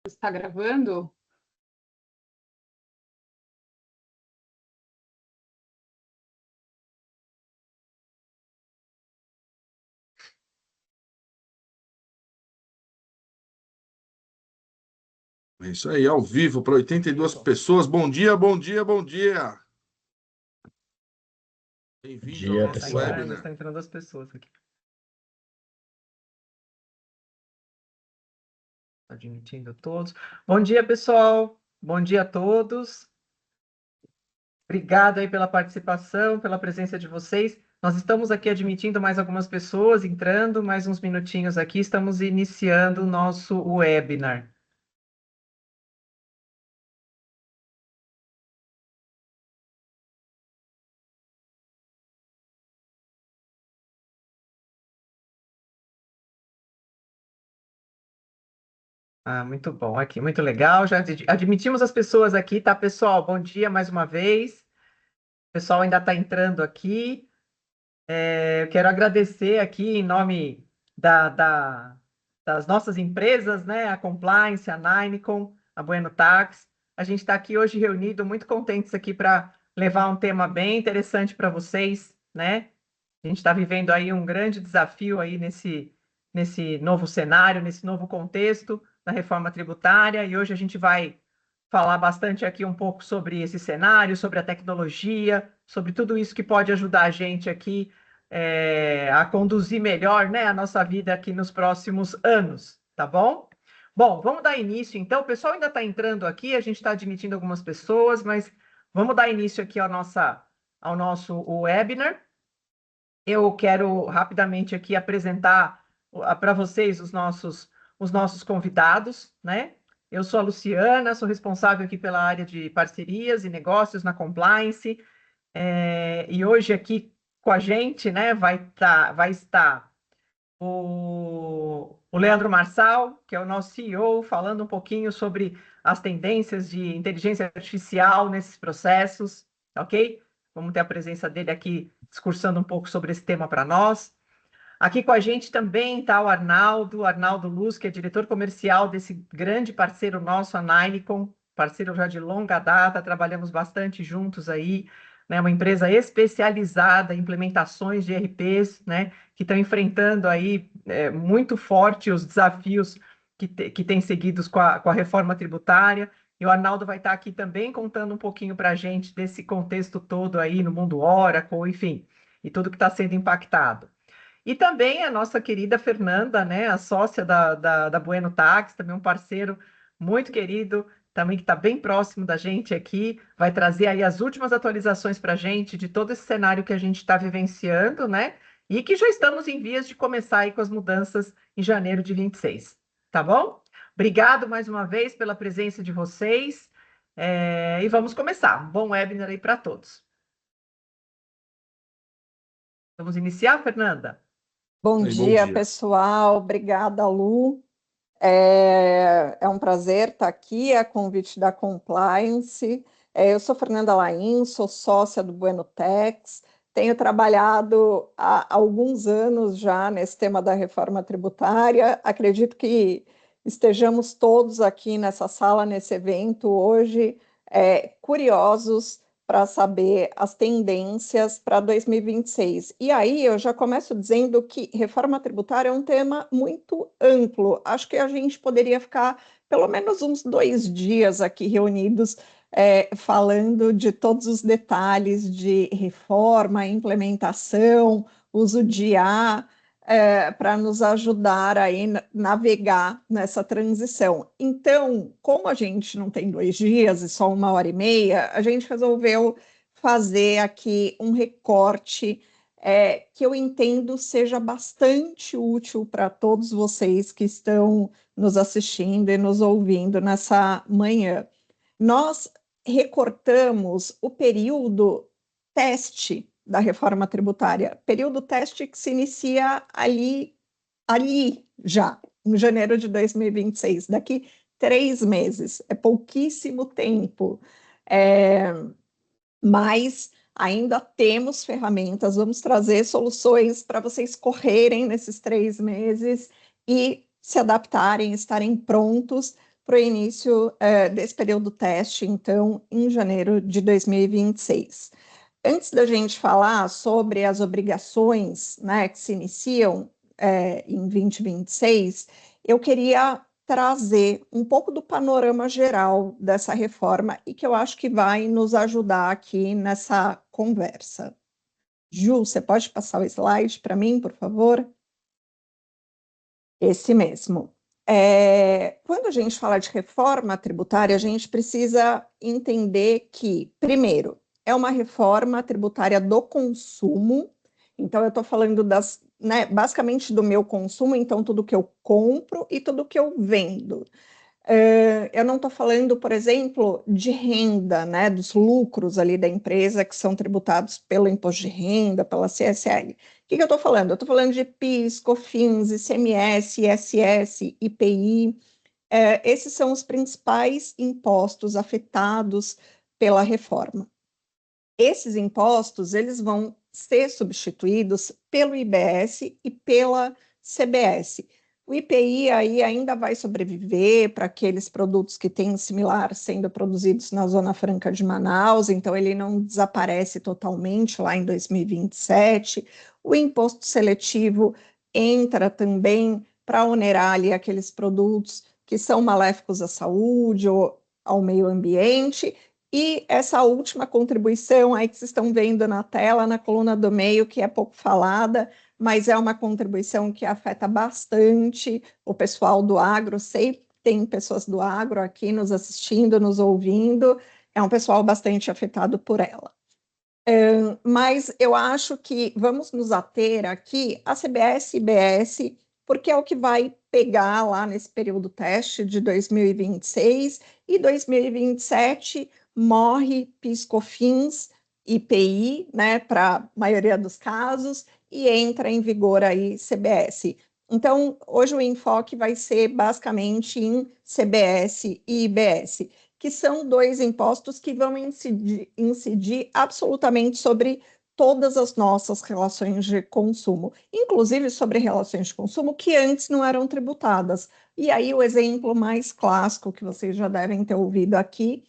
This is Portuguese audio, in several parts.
Está gravando? É isso aí, ao vivo para 82 pessoas. Bom dia, bom dia, bom dia. Bom Bem-vindo ao dia, nosso pessoal. webinar. Está entrando as pessoas aqui. Admitindo todos. Bom dia, pessoal. Bom dia a todos. Obrigado aí pela participação, pela presença de vocês. Nós estamos aqui admitindo mais algumas pessoas, entrando mais uns minutinhos aqui. Estamos iniciando o nosso webinar. Muito bom aqui, muito legal. Já admitimos as pessoas aqui, tá, pessoal? Bom dia mais uma vez. O pessoal ainda está entrando aqui. Eu quero agradecer aqui em nome das nossas empresas, né? A Compliance, a Ninecom, a Bueno Tax. A gente está aqui hoje reunido, muito contentes aqui para levar um tema bem interessante para vocês, né? A gente está vivendo aí um grande desafio aí nesse novo cenário, nesse novo contexto da reforma tributária, e hoje a gente vai falar bastante aqui um pouco sobre esse cenário, sobre a tecnologia, sobre tudo isso que pode ajudar a gente aqui a conduzir melhor, né, a nossa vida aqui nos próximos anos, tá bom? Bom, vamos dar início então. O pessoal ainda está entrando aqui, a gente está admitindo algumas pessoas, mas vamos dar início aqui ao nosso webinar. Eu quero rapidamente aqui apresentar para vocês os nossos convidados, né? Eu sou a Luciana, sou responsável aqui pela área de parcerias e negócios na Compliance, e hoje aqui com a gente, né, vai estar o Leandro Marçal, que é o nosso CEO, falando um pouquinho sobre as tendências de inteligência artificial nesses processos, ok? Vamos ter a presença dele aqui discursando um pouco sobre esse tema para nós. Aqui com a gente também está o Arnaldo Luz, que é diretor comercial desse grande parceiro nosso, a Ninecom, parceiro já de longa data, trabalhamos bastante juntos aí, né? Uma empresa especializada em implementações de ERPs, né? Que estão enfrentando aí muito forte os desafios que têm seguidos com a reforma tributária. E o Arnaldo vai estar aqui também contando um pouquinho para a gente desse contexto todo aí no mundo Oracle, enfim, e tudo que está sendo impactado. E também a nossa querida Fernanda, né, a sócia da Bueno Tax, também um parceiro muito querido, também que está bem próximo da gente aqui, vai trazer aí as últimas atualizações para a gente de todo esse cenário que a gente está vivenciando, né? E que já estamos em vias de começar aí com as mudanças em janeiro de 26, tá bom? Obrigado mais uma vez pela presença de vocês, e vamos começar. Um bom webinar aí para todos. Vamos iniciar, Fernanda? Bom dia, dia. pessoal. Obrigada, Lu. É um prazer estar aqui, a convite da Compliance. Eu sou Fernanda Laim, sou sócia do Bueno Tax. Tenho trabalhado há alguns anos já nesse tema da reforma tributária. Acredito que estejamos todos aqui nessa sala, nesse evento hoje, curiosos para saber as tendências para 2026. E aí eu já começo dizendo que reforma tributária é um tema muito amplo. Acho que a gente poderia ficar pelo menos uns 2 dias aqui reunidos falando de todos os detalhes de reforma, implementação, uso de IA, para nos ajudar a navegar nessa transição. Então, como a gente não tem 2 dias e só 1h30, a gente resolveu fazer aqui um recorte que eu entendo seja bastante útil para todos vocês que estão nos assistindo e nos ouvindo nessa manhã. Nós recortamos o período teste da reforma tributária, período teste que se inicia ali já, em janeiro de 2026, daqui 3 meses, é pouquíssimo tempo, mas ainda temos ferramentas, vamos trazer soluções para vocês correrem nesses 3 meses e se adaptarem, estarem prontos para o início desse período teste, então, em janeiro de 2026. Antes da gente falar sobre as obrigações, né, que se iniciam em 2026, eu queria trazer um pouco do panorama geral dessa reforma e que eu acho que vai nos ajudar aqui nessa conversa. Ju, você pode passar o slide para mim, por favor? Esse mesmo. Quando a gente fala de reforma tributária, a gente precisa entender que, primeiro, é uma reforma tributária do consumo, então eu estou falando basicamente do meu consumo, então tudo que eu compro e tudo que eu vendo. Eu não estou falando, por exemplo, de renda, né, dos lucros ali da empresa que são tributados pelo imposto de renda, pela CSL. O que eu estou falando? Eu estou falando de PIS, COFINS, ICMS, ISS, IPI. Esses são os principais impostos afetados pela reforma. Esses impostos, eles vão ser substituídos pelo IBS e pela CBS. O IPI aí ainda vai sobreviver para aqueles produtos que têm similar sendo produzidos na Zona Franca de Manaus, então ele não desaparece totalmente lá em 2027. O imposto seletivo entra também para onerar ali aqueles produtos que são maléficos à saúde ou ao meio ambiente, e essa última contribuição aí que vocês estão vendo na tela, na coluna do meio, que é pouco falada, mas é uma contribuição que afeta bastante o pessoal do agro. Sei que tem pessoas do agro aqui nos assistindo, nos ouvindo, é um pessoal bastante afetado por ela. Mas eu acho que vamos nos ater aqui a CBS e IBS, porque é o que vai pegar lá nesse período teste de 2026 e 2027 morre PIS, COFINS, IPI, né, para a maioria dos casos, e entra em vigor aí CBS. Então, hoje o enfoque vai ser basicamente em CBS e IBS, que são dois impostos que vão incidir absolutamente sobre todas as nossas relações de consumo, inclusive sobre relações de consumo que antes não eram tributadas. E aí o exemplo mais clássico que vocês já devem ter ouvido aqui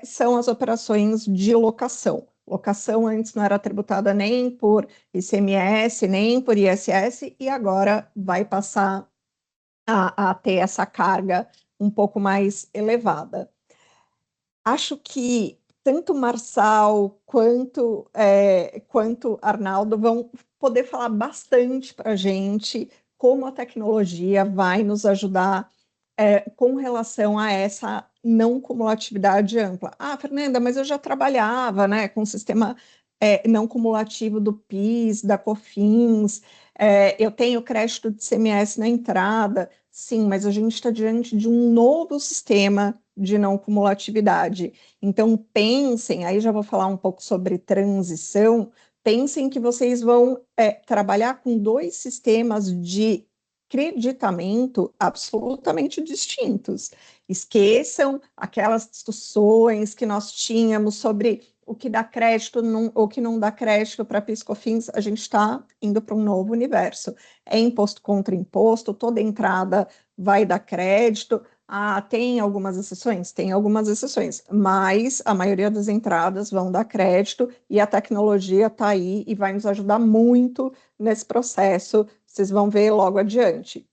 são as operações de locação. Locação antes não era tributada nem por ICMS, nem por ISS, e agora vai passar a ter essa carga um pouco mais elevada. Acho que tanto Marçal quanto Arnaldo vão poder falar bastante para a gente como a tecnologia vai nos ajudar com relação a essa não cumulatividade ampla. Ah, Fernanda, mas eu já trabalhava, né, com o sistema não cumulativo do PIS, da COFINS, eu tenho crédito de ICMS na entrada. Sim, mas a gente está diante de um novo sistema de não cumulatividade. Então, pensem, aí já vou falar um pouco sobre transição, pensem que vocês vão trabalhar com dois sistemas de creditamento absolutamente distintos. Esqueçam aquelas discussões que nós tínhamos sobre o que dá crédito ou que não dá crédito para PIS, COFINS. A gente está indo para um novo universo. É imposto contra imposto, toda entrada vai dar crédito. Ah, tem algumas exceções? Tem algumas exceções, mas a maioria das entradas vão dar crédito e a tecnologia está aí e vai nos ajudar muito nesse processo. Vocês vão ver logo adiante.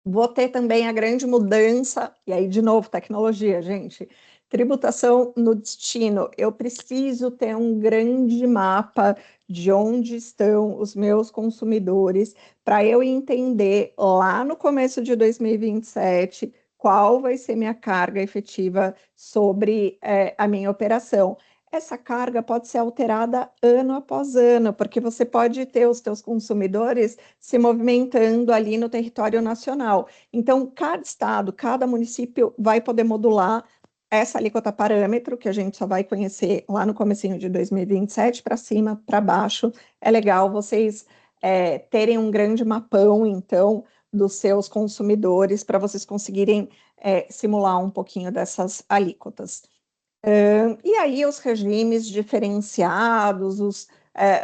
Vou ter também a grande mudança, e aí, de novo, tecnologia, gente. Tributação no destino. Eu preciso ter um grande mapa de onde estão os meus consumidores para eu entender lá no começo de 2027 qual vai ser minha carga efetiva sobre a minha operação. Essa carga pode ser alterada ano após ano, porque você pode ter os seus consumidores se movimentando ali no território nacional. Então, cada estado, cada município vai poder modular essa alíquota parâmetro, que a gente só vai conhecer lá no comecinho de 2027, para cima, para baixo. É legal vocês terem um grande mapão, então, dos seus consumidores, para vocês conseguirem simular um pouquinho dessas alíquotas. E aí os regimes diferenciados,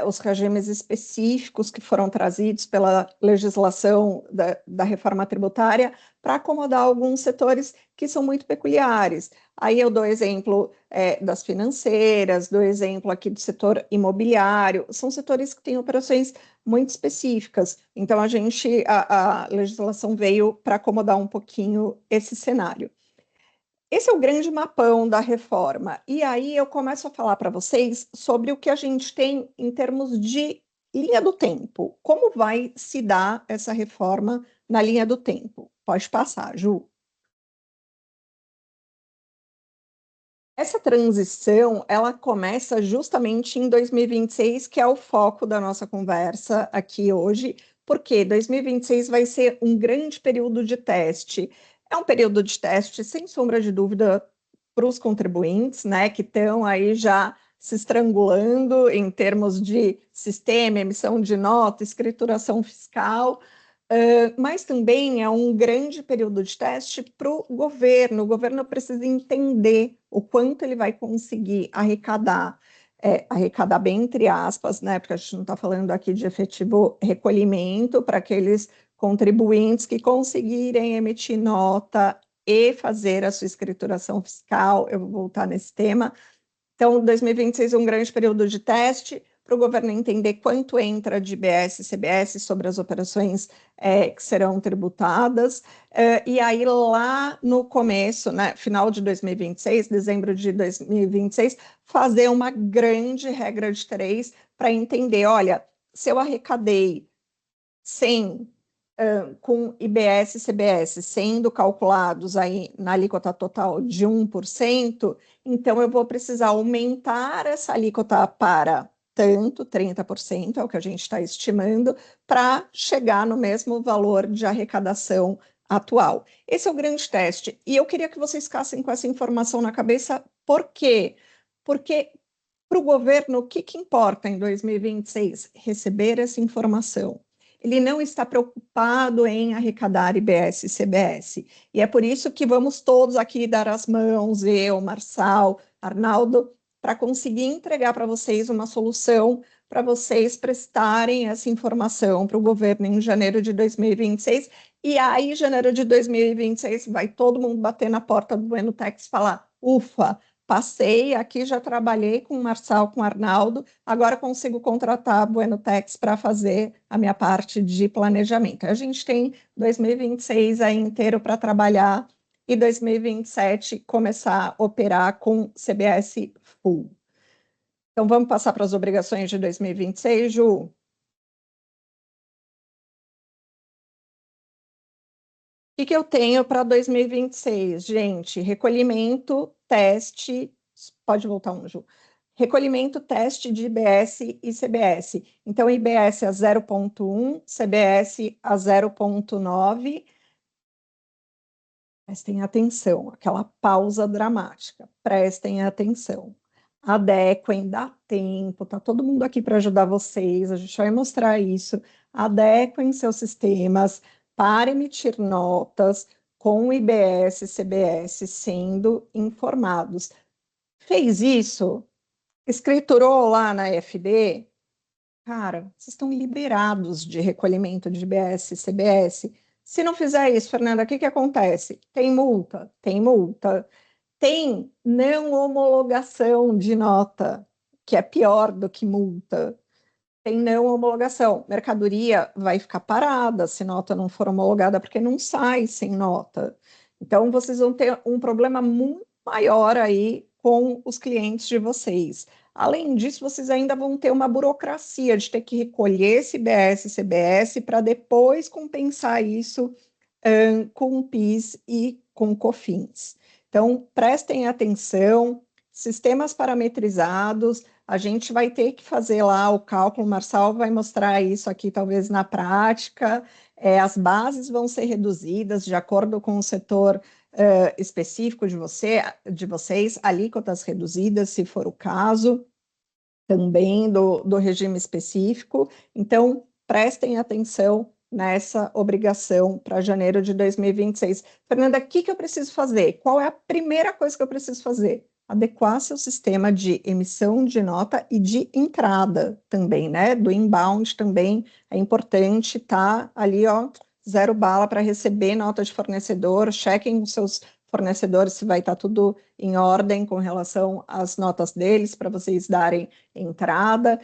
os regimes específicos que foram trazidos pela legislação da reforma tributária para acomodar alguns setores que são muito peculiares. Aí eu dou exemplo das financeiras, dou exemplo aqui do setor imobiliário, são setores que têm operações muito específicas. Então, a legislação veio para acomodar um pouquinho esse cenário. Esse é o grande mapão da reforma. E aí eu começo a falar para vocês sobre o que a gente tem em termos de linha do tempo. Como vai se dar essa reforma na linha do tempo? Pode passar, Ju. Essa transição, ela começa justamente em 2026, que é o foco da nossa conversa aqui hoje, porque 2026 vai ser um grande período de teste. É um período de teste, sem sombra de dúvida, para os contribuintes, né, que estão aí já se estrangulando em termos de sistema, emissão de nota, escrituração fiscal, mas também é um grande período de teste para o governo. O governo precisa entender o quanto ele vai conseguir arrecadar, arrecadar bem entre aspas, né? Porque a gente não está falando aqui de efetivo recolhimento para aqueles contribuintes que conseguirem emitir nota e fazer a sua escrituração fiscal. Eu vou voltar nesse tema. Então, 2026 é um grande período de teste para o governo entender quanto entra de IBS e CBS sobre as operações que serão tributadas. E aí, lá no começo, né, final de 2026, dezembro de 2026, fazer uma grande regra de 3 para entender, olha, se eu arrecadei 100 com IBS e CBS sendo calculados aí na alíquota total de 1%, então eu vou precisar aumentar essa alíquota para tanto, 30%, é o que a gente está estimando, para chegar no mesmo valor de arrecadação atual. Esse é o grande teste. E eu queria que vocês ficassem com essa informação na cabeça. Por quê? Porque para o governo, o que importa em 2026? Receber essa informação. Ele não está preocupado em arrecadar IBS e CBS. E é por isso que vamos todos aqui dar as mãos, eu, Marçal, Arnaldo, para conseguir entregar para vocês uma solução para vocês prestarem essa informação para o governo em janeiro de 2026. E aí, em janeiro de 2026, vai todo mundo bater na porta do Buenotex e falar: ufa, passei, aqui já trabalhei com o Marçal, com o Arnaldo, agora consigo contratar a Buenotex para fazer a minha parte de planejamento. A gente tem 2026 aí inteiro para trabalhar e 2027 começar a operar com CBS full. Então, vamos passar para as obrigações de 2026, Ju? O que eu tenho para 2026, gente? Recolhimento, teste, pode voltar um, Ju. Recolhimento, teste de IBS e CBS. Então, IBS a 0,1, CBS a 0,9. Prestem atenção, aquela pausa dramática. Prestem atenção. Adequem, dá tempo, tá todo mundo aqui para ajudar vocês, a gente vai mostrar isso. Adequem seus sistemas para emitir notas com IBS e CBS sendo informados. Fez isso? Escriturou lá na FD? Cara, vocês estão liberados de recolhimento de IBS e CBS. Se não fizer isso, Fernanda, o que acontece? Tem multa, tem multa. Tem não homologação de nota, que é pior do que multa. Tem não homologação. Mercadoria vai ficar parada se nota não for homologada, porque não sai sem nota. Então, vocês vão ter um problema muito maior aí com os clientes de vocês. Além disso, vocês ainda vão ter uma burocracia de ter que recolher esse IBS e CBS para depois compensar isso com PIS e com COFINS. Então, prestem atenção, sistemas parametrizados, a gente vai ter que fazer lá o cálculo, o Marçal vai mostrar isso aqui talvez na prática, as bases vão ser reduzidas de acordo com o setor específico de vocês, alíquotas reduzidas, se for o caso, também do regime específico. Então, prestem atenção nessa obrigação para janeiro de 2026. Fernanda, o que eu preciso fazer? Qual é a primeira coisa que eu preciso fazer? adequar seu sistema de emissão de nota e de entrada também, né? Do inbound também é importante estar ali, ó, zero bala para receber nota de fornecedor, chequem os seus fornecedores se vai estar tudo em ordem com relação às notas deles para vocês darem entrada.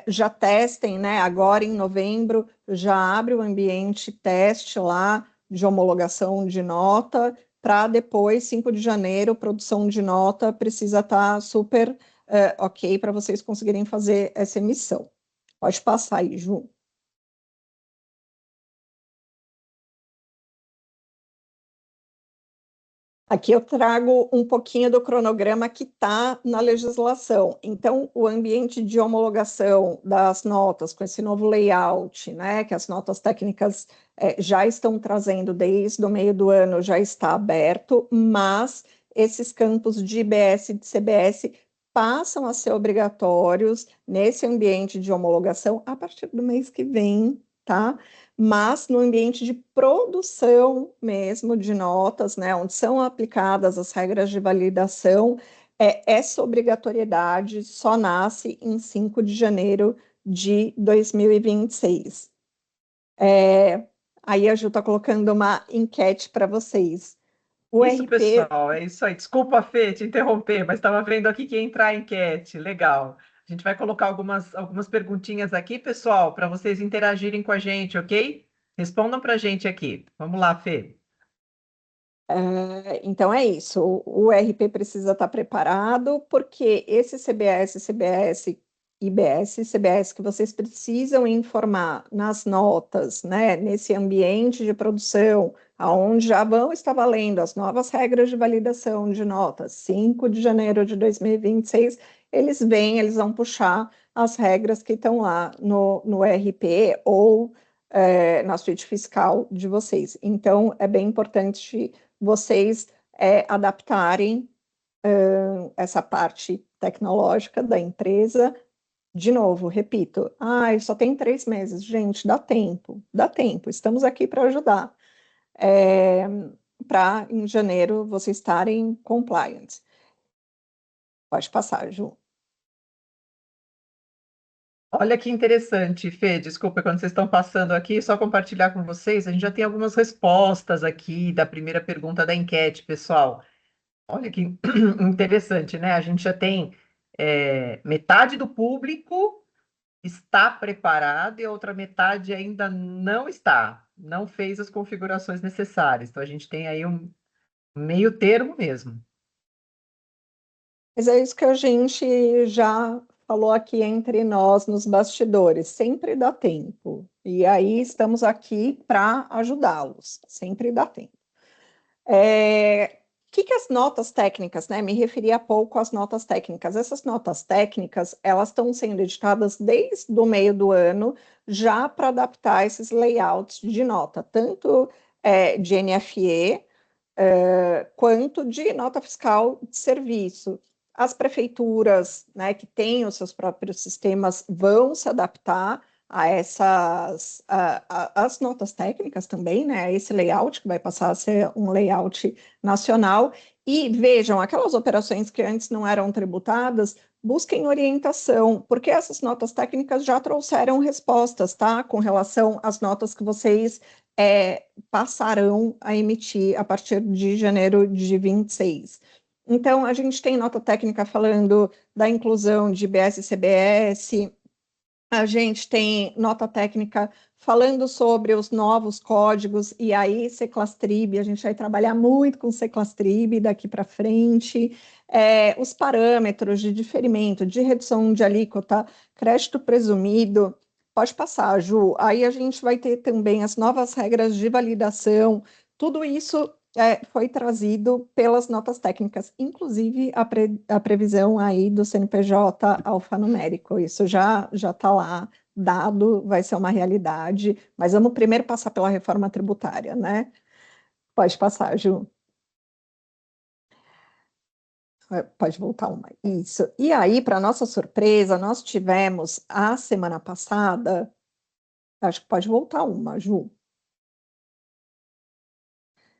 Já testem, né? Agora em novembro já abre o ambiente teste lá de homologação de nota, para depois, 5 de janeiro, produção de nota precisa estar super ok para vocês conseguirem fazer essa emissão. Pode passar aí, Ju. Aqui eu trago um pouquinho do cronograma que está na legislação. Então, o ambiente de homologação das notas, com esse novo layout, né, que as notas técnicas já estão trazendo desde o meio do ano, já está aberto, mas esses campos de IBS e de CBS passam a ser obrigatórios nesse ambiente de homologação a partir do mês que vem, tá? Mas no ambiente de produção mesmo de notas, né, onde são aplicadas as regras de validação, essa obrigatoriedade só nasce em 5 de janeiro de 2026. Aí a Ju está colocando uma enquete para vocês. O Isso, RP pessoal, é isso aí. Desculpa, Fê, te interromper, mas estava vendo aqui que ia entrar a enquete. Legal. A gente vai colocar algumas perguntinhas aqui, pessoal, para vocês interagirem com a gente, ok? Respondam para a gente aqui. Vamos lá, Fê. Então é isso, o RP precisa estar preparado, porque esse CBS, CBS, IBS, CBS que vocês precisam informar nas notas, né, nesse ambiente de produção, aonde já vão estar valendo as novas regras de validação de notas, 5 de janeiro de 2026, eles vão puxar as regras que estão lá no RP ou na suíte fiscal de vocês. Então, é bem importante vocês adaptarem essa parte tecnológica da empresa. De novo, repito, só tem 3 meses. Gente, dá tempo, estamos aqui para ajudar. Para em janeiro vocês estarem compliant. Pode passar, Ju. Olha que interessante, Fê. Desculpa, quando vocês estão passando aqui, só compartilhar com vocês, a gente já tem algumas respostas aqui da primeira pergunta da enquete, pessoal. Olha que interessante, né? A gente já tem metade do público está preparado e a outra metade ainda não está, não fez as configurações necessárias. Então a gente tem aí um meio termo mesmo. Mas é isso que a gente já falou aqui entre nós nos bastidores, sempre dá tempo. E aí estamos aqui para ajudá-los, sempre dá tempo. Que as notas técnicas, né? Me referi há pouco às notas técnicas. Essas notas técnicas, elas estão sendo editadas desde o meio do ano, já para adaptar esses layouts de nota, tanto de NFE, quanto de nota fiscal de serviço. As prefeituras, né, que têm os seus próprios sistemas, vão se adaptar a essas as notas técnicas também, né? Esse layout que vai passar a ser um layout nacional. E vejam, aquelas operações que antes não eram tributadas, busquem orientação, porque essas notas técnicas já trouxeram respostas, tá? Com relação às notas que vocês passarão a emitir a partir de janeiro de 26. Então, a gente tem nota técnica falando da inclusão de IBS e CBS, a gente tem nota técnica falando sobre os novos códigos, e aí Seclastrib, a gente vai trabalhar muito com Seclastrib daqui para frente, os parâmetros de diferimento, de redução de alíquota, crédito presumido, pode passar, Ju, aí a gente vai ter também as novas regras de validação, tudo isso foi trazido pelas notas técnicas, inclusive a previsão aí do CNPJ alfanumérico, isso já está lá, dado, vai ser uma realidade, mas vamos primeiro passar pela reforma tributária, né? Pode passar, Ju. Pode voltar uma. Isso. E aí, para nossa surpresa, nós tivemos a semana passada, acho que pode voltar uma, Ju.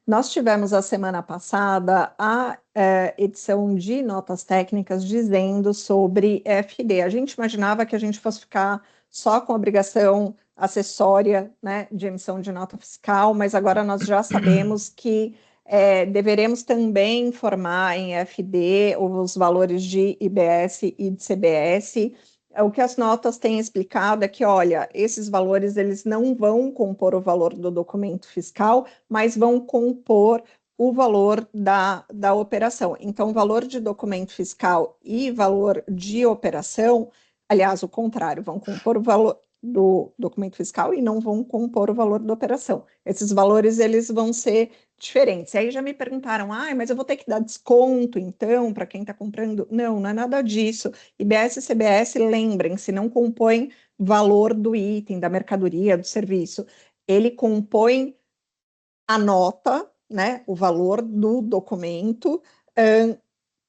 Nós tivemos a semana passada a edição de notas técnicas dizendo sobre FD. A gente imaginava que a gente fosse ficar só com obrigação acessória, né, de emissão de nota fiscal, mas agora nós já sabemos que deveremos também informar em FD os valores de IBS e de CBS. O que as notas têm explicado é que, olha, esses valores eles não vão compor o valor do documento fiscal, mas vão compor o valor da operação. Então, valor de documento fiscal e valor de operação, aliás, o contrário, vão compor o valor do documento fiscal e não vão compor o valor da operação. Esses valores eles vão ser diferentes. E aí já me perguntaram, mas eu vou ter que dar desconto, então, para quem está comprando? Não, não é nada disso. IBS e CBS, lembrem-se, não compõem valor do item, da mercadoria, do serviço. Ele compõe a nota, né, o valor do documento,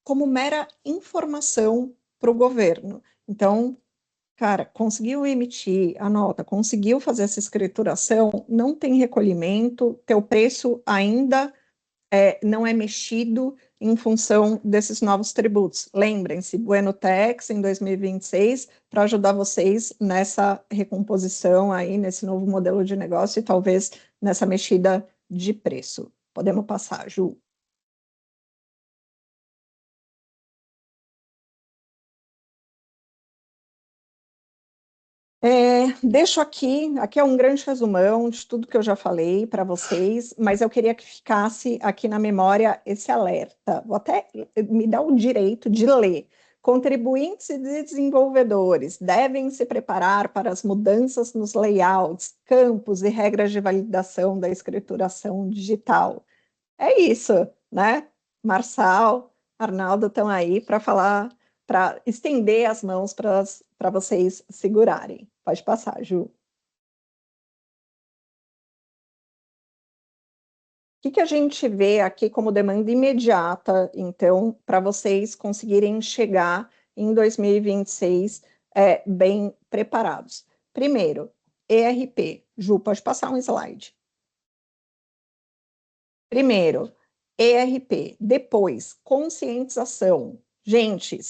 como mera informação para o governo. Então, cara, conseguiu emitir a nota, conseguiu fazer essa escrituração, não tem recolhimento, teu preço ainda não é mexido em função desses novos tributos. Lembrem-se, Bueno Tax em 2026, para ajudar vocês nessa recomposição aí, nesse novo modelo de negócio e talvez nessa mexida de preço. Podemos passar, Ju. Deixo aqui é um grande resumão de tudo que eu já falei para vocês, mas eu queria que ficasse aqui na memória esse alerta. Vou até me dar o direito de ler. Contribuintes e desenvolvedores devem se preparar para as mudanças nos layouts, campos e regras de validação da escrituração digital. É isso, né? Marçal, Arnaldo estão aí para falar, para estender as mãos para vocês segurarem. Pode passar, Ju. O que a gente vê aqui como demanda imediata, então, para vocês conseguirem chegar em 2026 bem preparados? Primeiro, ERP. Ju, pode passar um slide. Primeiro, ERP. Depois, conscientização. Gente,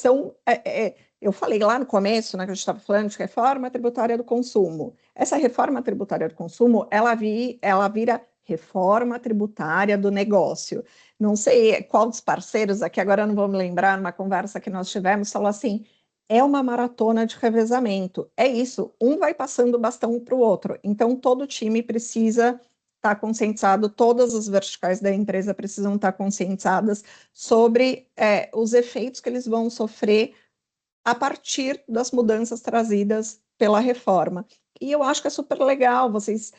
eu falei lá no começo, né, que a gente estava falando de reforma tributária do consumo. Essa reforma tributária do consumo, ela vira reforma tributária do negócio. Não sei qual dos parceiros, aqui agora eu não vou me lembrar, numa conversa que nós tivemos, falou assim, é uma maratona de revezamento. É isso, um vai passando o bastão para o outro. Então, todo time precisa estar conscientizado, todas as verticais da empresa precisam estar conscientizadas sobre os efeitos que eles vão sofrer a partir das mudanças trazidas pela reforma. E eu acho que é super legal vocês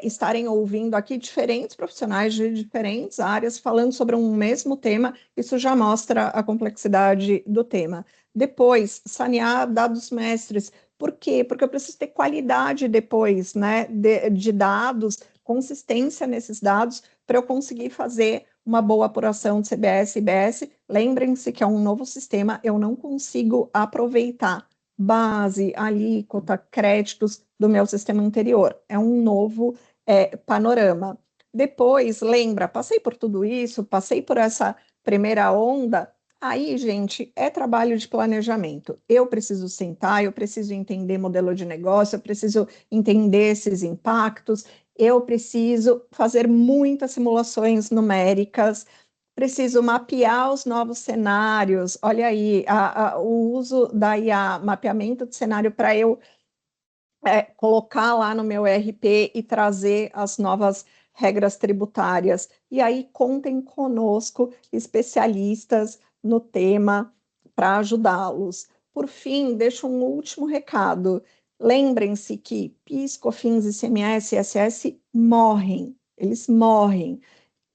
estarem ouvindo aqui diferentes profissionais de diferentes áreas falando sobre um mesmo tema, isso já mostra a complexidade do tema. Depois, sanear dados mestres. Por quê? Porque eu preciso ter qualidade depois, né, de dados, consistência nesses dados, para eu conseguir fazer uma boa apuração de CBS e IBS. Lembrem-se que é um novo sistema, eu não consigo aproveitar base, alíquota, créditos do meu sistema anterior. É um novo panorama. Depois, lembra, passei por tudo isso, passei por essa primeira onda. Aí, gente, é trabalho de planejamento. Eu preciso sentar, eu preciso entender modelo de negócio, eu preciso entender esses impactos, eu preciso fazer muitas simulações numéricas, preciso mapear os novos cenários. Olha aí, o uso da IA, mapeamento de cenário, para eu colocar lá no meu ERP e trazer as novas regras tributárias. E aí, contem conosco, especialistas no tema, para ajudá-los. Por fim, deixo um último recado. Lembrem-se que PIS, COFINS, ICMS e ISS morrem, eles morrem.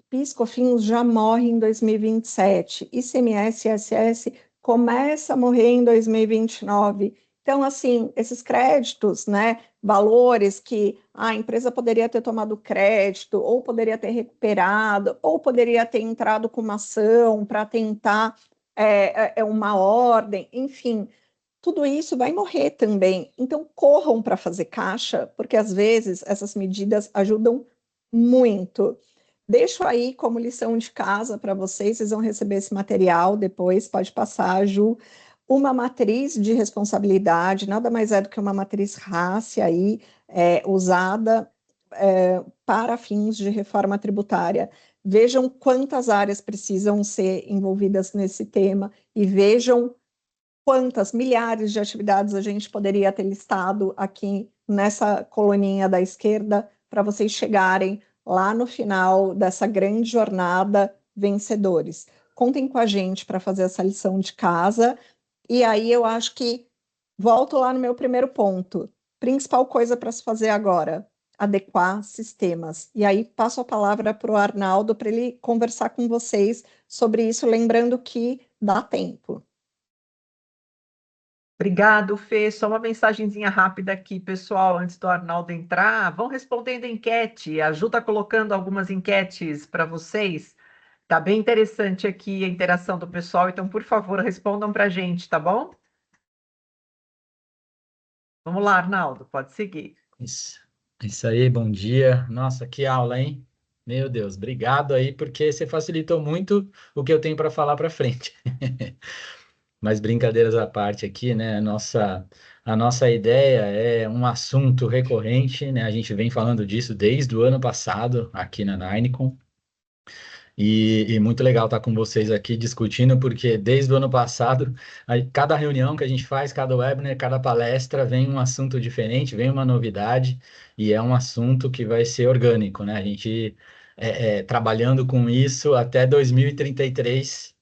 PIS, COFINS já morre em 2027, ICMS e ISS começa a morrer em 2029. Então, assim, esses créditos, né, valores que a empresa poderia ter tomado crédito, ou poderia ter recuperado, ou poderia ter entrado com uma ação para tentar uma ordem, enfim, tudo isso vai morrer também. Então, corram para fazer caixa, porque às vezes essas medidas ajudam muito. Deixo aí como lição de casa para vocês vão receber esse material depois, pode passar, Ju. Uma matriz de responsabilidade, nada mais é do que uma matriz RACE aí, usada para fins de reforma tributária. Vejam quantas áreas precisam ser envolvidas nesse tema e vejam quantas milhares de atividades a gente poderia ter listado aqui nessa coluninha da esquerda para vocês chegarem lá no final dessa grande jornada vencedores. Contem com a gente para fazer essa lição de casa. E aí eu acho que volto lá no meu primeiro ponto. Principal coisa para se fazer agora, adequar sistemas. E aí passo a palavra para o Arnaldo para ele conversar com vocês sobre isso, lembrando que dá tempo. Obrigado, Fê. Só uma mensagenzinha rápida aqui, pessoal, antes do Arnaldo entrar. Vão respondendo a enquete. A Ju está colocando algumas enquetes para vocês. Tá bem interessante aqui a interação do pessoal, então, por favor, respondam para a gente, tá bom? Vamos lá, Arnaldo, pode seguir. Isso aí, bom dia. Nossa, que aula, hein? Meu Deus, obrigado aí, porque você facilitou muito o que eu tenho para falar para frente. Mas brincadeiras à parte aqui, né? A nossa ideia é um assunto recorrente, né? A gente vem falando disso desde o ano passado aqui na Ninicom. E muito legal estar com vocês aqui discutindo, porque desde o ano passado, cada reunião que a gente faz, cada webinar, cada palestra, vem um assunto diferente, vem uma novidade, e é um assunto que vai ser orgânico, né? A gente trabalhando com isso até 2033,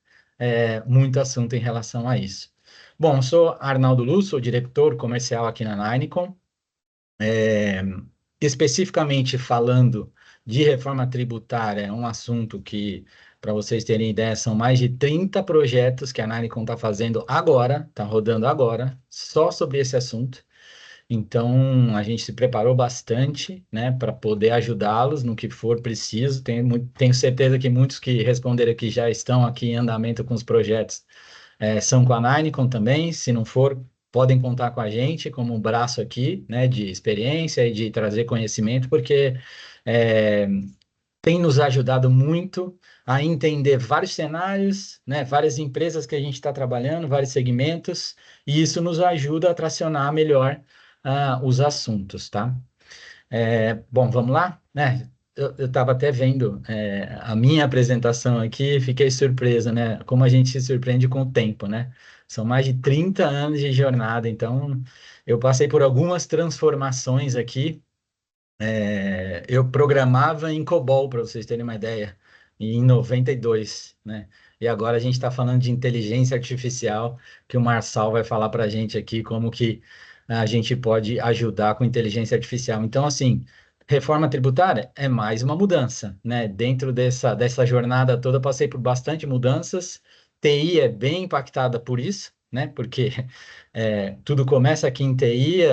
muito assunto em relação a isso. Bom, sou Arnaldo Luz, sou diretor comercial aqui na Ninicom. Especificamente falando de reforma tributária, é um assunto que, para vocês terem ideia, são mais de 30 projetos que a Ninicom está fazendo agora, está rodando agora, só sobre esse assunto. Então, a gente se preparou bastante, né, para poder ajudá-los no que for preciso. Tenho certeza que muitos que responderam aqui já estão aqui em andamento com os projetos, são com a Ninicom também. Se não for, podem contar com a gente como um braço aqui, né, de experiência e de trazer conhecimento, porque é, tem nos ajudado muito a entender vários cenários, né, várias empresas que a gente está trabalhando, vários segmentos, e isso nos ajuda a tracionar melhor os assuntos, tá? Bom, vamos lá, né? Eu estava até vendo a minha apresentação aqui, fiquei surpreso, né? Como a gente se surpreende com o tempo, né? São mais de 30 anos de jornada, então eu passei por algumas transformações aqui. Eu programava em COBOL, para vocês terem uma ideia, em 92, né? E agora a gente está falando de inteligência artificial, que o Marçal vai falar para a gente aqui como que a gente pode ajudar com inteligência artificial. Então, assim, reforma tributária é mais uma mudança, né? Dentro dessa jornada toda, eu passei por bastante mudanças. TI é bem impactada por isso, né? Porque tudo começa aqui em TI,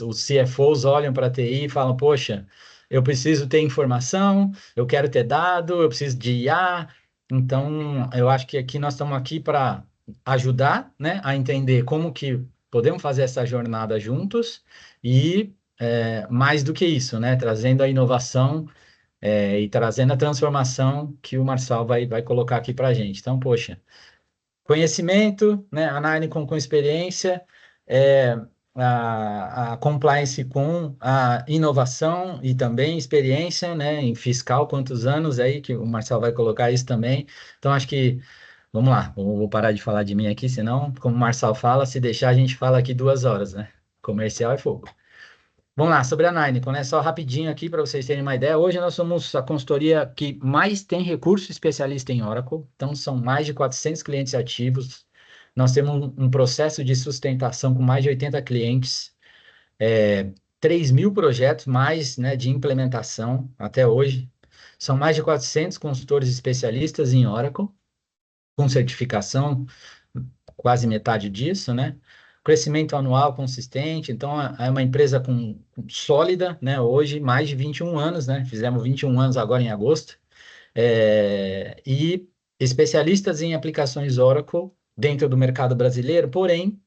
os CFOs olham para a TI e falam, poxa, eu preciso ter informação, eu quero ter dado, eu preciso de IA. Então, eu acho que aqui nós estamos aqui para ajudar, né, a entender como que podemos fazer essa jornada juntos e, mais do que isso, né, trazendo a inovação, e trazendo a transformação que o Marçal vai colocar aqui para a gente. Então, poxa, conhecimento, né? A Ninicom com experiência, a compliance com a inovação e também experiência, né? Em fiscal, quantos anos aí, que o Marcelo vai colocar isso também. Então, acho que, vamos lá, vou parar de falar de mim aqui, senão, como o Marcelo fala, se deixar, a gente fala aqui 2 horas, né? Comercial é fogo. Vamos lá, sobre a Ninicom, né? Só rapidinho aqui para vocês terem uma ideia. Hoje nós somos a consultoria que mais tem recurso especialista em Oracle. Então, são mais de 400 clientes ativos. Nós temos um processo de sustentação com mais de 80 clientes. 3.000 projetos mais, né, de implementação até hoje. São mais de 400 consultores especialistas em Oracle, com certificação, quase metade disso, né? Crescimento anual consistente, então é uma empresa sólida, né? Hoje, mais de 21 anos, né? Fizemos 21 anos agora em agosto. E especialistas em aplicações Oracle dentro do mercado brasileiro, porém,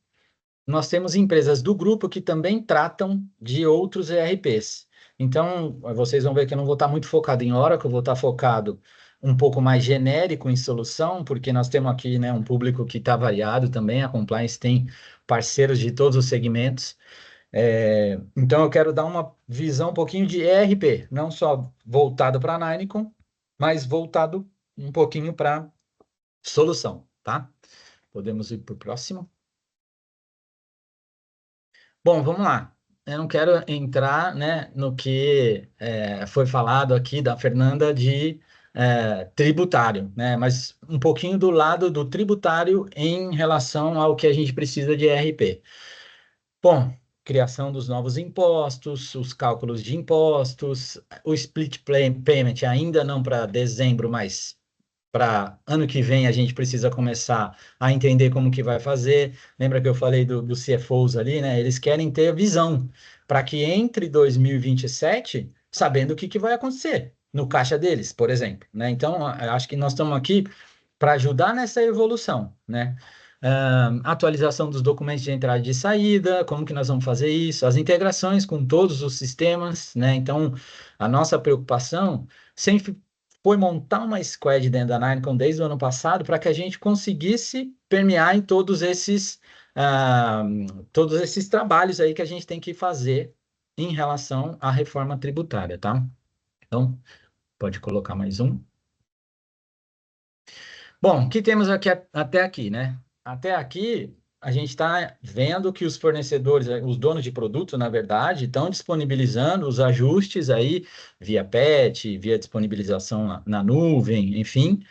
nós temos empresas do grupo que também tratam de outros ERPs. Então, vocês vão ver que eu não vou estar muito focado em Oracle, eu vou estar focado um pouco mais genérico em solução, porque nós temos aqui, né, um público que está variado também, a Compliance tem parceiros de todos os segmentos. Então, eu quero dar uma visão um pouquinho de ERP, não só voltado para a Ninecom, mas voltado um pouquinho para solução, tá? Podemos ir para o próximo? Bom, vamos lá. Eu não quero entrar, né, no que foi falado aqui da Fernanda de tributário, né, mas um pouquinho do lado do tributário em relação ao que a gente precisa de ERP. Bom, criação dos novos impostos, os cálculos de impostos, o payment ainda não para dezembro, mas para ano que vem a gente precisa começar a entender como que vai fazer. Lembra que eu falei dos CFOs ali, né? Eles querem ter visão para que entre 2027 sabendo o que, que vai acontecer no caixa deles, por exemplo, né? Então, eu acho que nós estamos aqui para ajudar nessa evolução, né? Atualização dos documentos de entrada e de saída, como que nós vamos fazer isso, as integrações com todos os sistemas, né? Então, a nossa preocupação sempre foi montar uma squad dentro da Ninecom desde o ano passado para que a gente conseguisse permear em todos esses trabalhos aí que a gente tem que fazer em relação à reforma tributária, tá? Então, pode colocar mais um. Bom, o que temos aqui até aqui, né? Até aqui, a gente está vendo que os fornecedores, os donos de produto, na verdade, estão disponibilizando os ajustes aí via PET, via disponibilização na nuvem, enfim.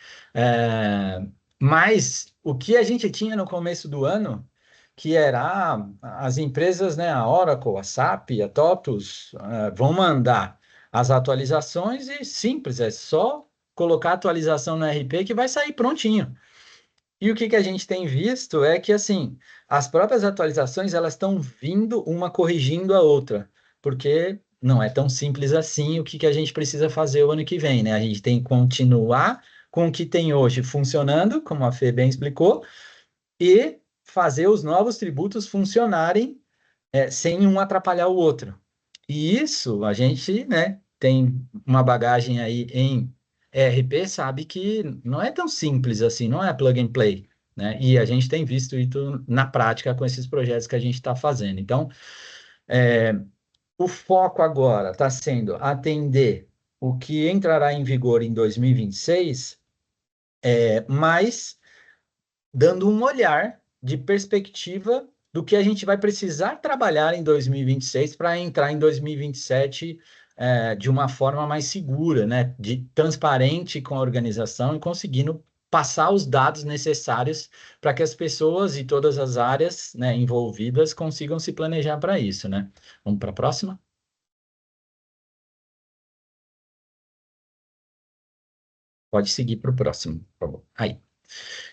Mas o que a gente tinha no começo do ano, que era as empresas, né, a Oracle, a SAP, a TOTUS, vão mandar as atualizações e simples, é só colocar atualização no RP que vai sair prontinho. E o que a gente tem visto é que, assim, as próprias atualizações, elas estão vindo uma corrigindo a outra, porque não é tão simples assim o que a gente precisa fazer o ano que vem, né? A gente tem que continuar com o que tem hoje funcionando, como a Fê bem explicou, e fazer os novos tributos funcionarem sem um atrapalhar o outro. E isso, a gente, né, tem uma bagagem aí em ERP, sabe que não é tão simples assim, não é plug and play, né? E a gente tem visto isso na prática com esses projetos que a gente está fazendo. Então, o foco agora está sendo atender o que entrará em vigor em 2026, mas dando um olhar de perspectiva do que a gente vai precisar trabalhar em 2026 para entrar em 2027 de uma forma mais segura, né? Transparente com a organização e conseguindo passar os dados necessários para que as pessoas e todas as áreas, né, envolvidas consigam se planejar para isso, né? Vamos para a próxima? Pode seguir para o próximo, por favor. Aí.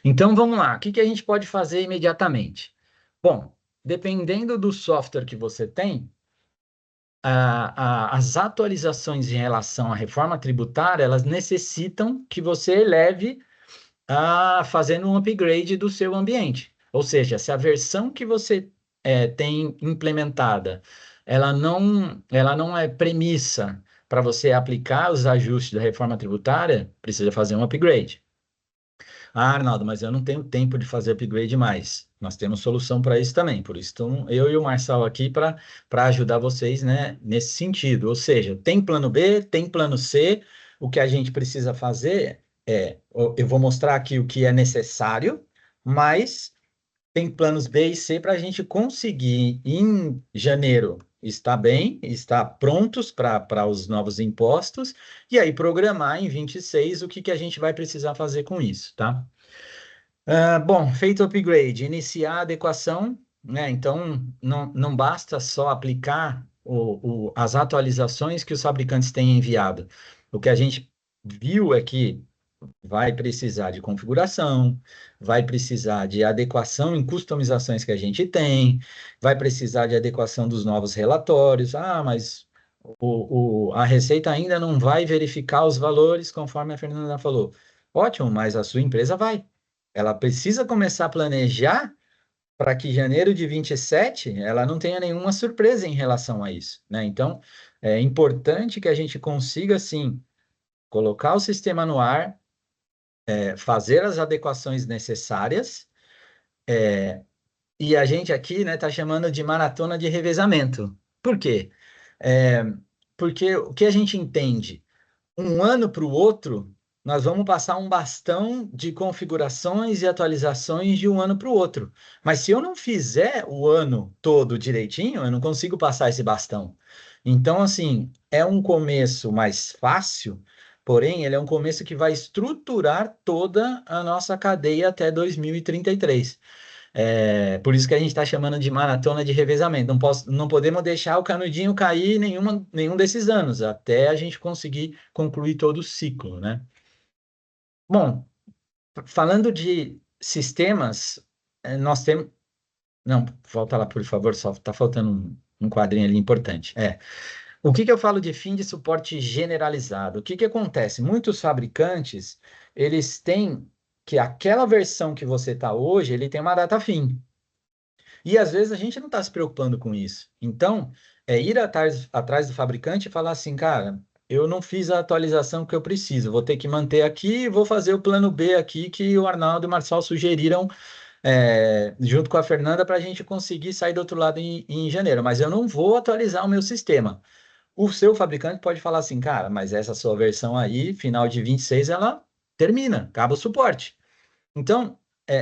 Então, vamos lá. O que a gente pode fazer imediatamente? Bom, dependendo do software que você tem, as atualizações em relação à reforma tributária, elas necessitam que você eleve fazendo um upgrade do seu ambiente. Ou seja, se a versão que você tem implementada, ela não é premissa para você aplicar os ajustes da reforma tributária, precisa fazer um upgrade. Ah, Arnaldo, mas eu não tenho tempo de fazer upgrade mais. Nós temos solução para isso também. Por isso, então, eu e o Marçal aqui para ajudar vocês, né, nesse sentido. Ou seja, tem plano B, tem plano C. O que a gente precisa fazer eu vou mostrar aqui o que é necessário, mas tem planos B e C para a gente conseguir em janeiro estar bem, estar prontos para os novos impostos, e aí programar em 26 o que a gente vai precisar fazer com isso, tá? Bom, feito o upgrade, iniciar a adequação, né? Então, não basta só aplicar as atualizações que os fabricantes têm enviado. O que a gente viu é que vai precisar de configuração, vai precisar de adequação em customizações que a gente tem, vai precisar de adequação dos novos relatórios. Ah, mas a Receita ainda não vai verificar os valores conforme a Fernanda falou. Ótimo, mas a sua empresa vai. Ela precisa começar a planejar para que janeiro de 27 ela não tenha nenhuma surpresa em relação a isso, né? Então, é importante que a gente consiga, sim, colocar o sistema no ar, fazer as adequações necessárias, e a gente aqui, né, tá chamando de maratona de revezamento. Por quê? É, porque o que a gente entende? Um ano para o outro, nós vamos passar um bastão de configurações e atualizações de um ano para o outro. Mas se eu não fizer o ano todo direitinho, eu não consigo passar esse bastão. Então, assim, é um começo mais fácil, porém, ele é um começo que vai estruturar toda a nossa cadeia até 2033. Por isso que a gente está chamando de maratona de revezamento. Não podemos deixar o canudinho cair nenhum desses anos, até a gente conseguir concluir todo o ciclo, né? Bom, falando de sistemas, nós temos. Não, volta lá, por favor, só está faltando um quadrinho ali importante. O que eu falo de fim de suporte generalizado? O que acontece? Muitos fabricantes, eles têm que aquela versão que você está hoje, ele tem uma data fim. E às vezes a gente não está se preocupando com isso. Então, ir atrás do fabricante e falar assim, cara, eu não fiz a atualização que eu preciso, vou ter que manter aqui e vou fazer o plano B aqui que o Arnaldo e o Marçal sugeriram, junto com a Fernanda, para a gente conseguir sair do outro lado em janeiro. Mas eu não vou atualizar o meu sistema. O seu fabricante pode falar assim, cara, mas essa sua versão aí, final de 26, ela termina, acaba o suporte. Então,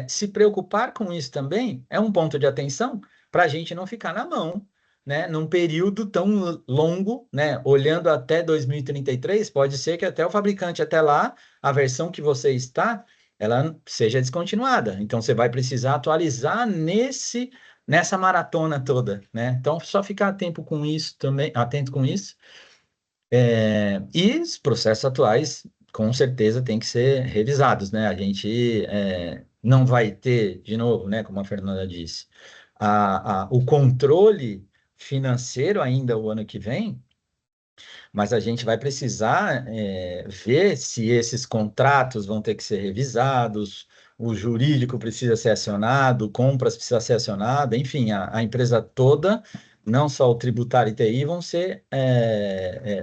se preocupar com isso também é um ponto de atenção para a gente não ficar na mão, né? Num período tão longo, né? Olhando até 2033, pode ser que até o fabricante, até lá, a versão que você está, ela seja descontinuada. Então, você vai precisar atualizar nessa maratona toda, né? Então, só ficar atento com isso também, atento com isso. E os processos atuais, com certeza, têm que ser revisados, né? A gente não vai ter, de novo, né, como a Fernanda disse, o controle financeiro ainda o ano que vem, mas a gente vai precisar ver se esses contratos vão ter que ser revisados, o jurídico precisa ser acionado, compras precisa ser acionado, enfim, a empresa toda, não só o tributário e TI,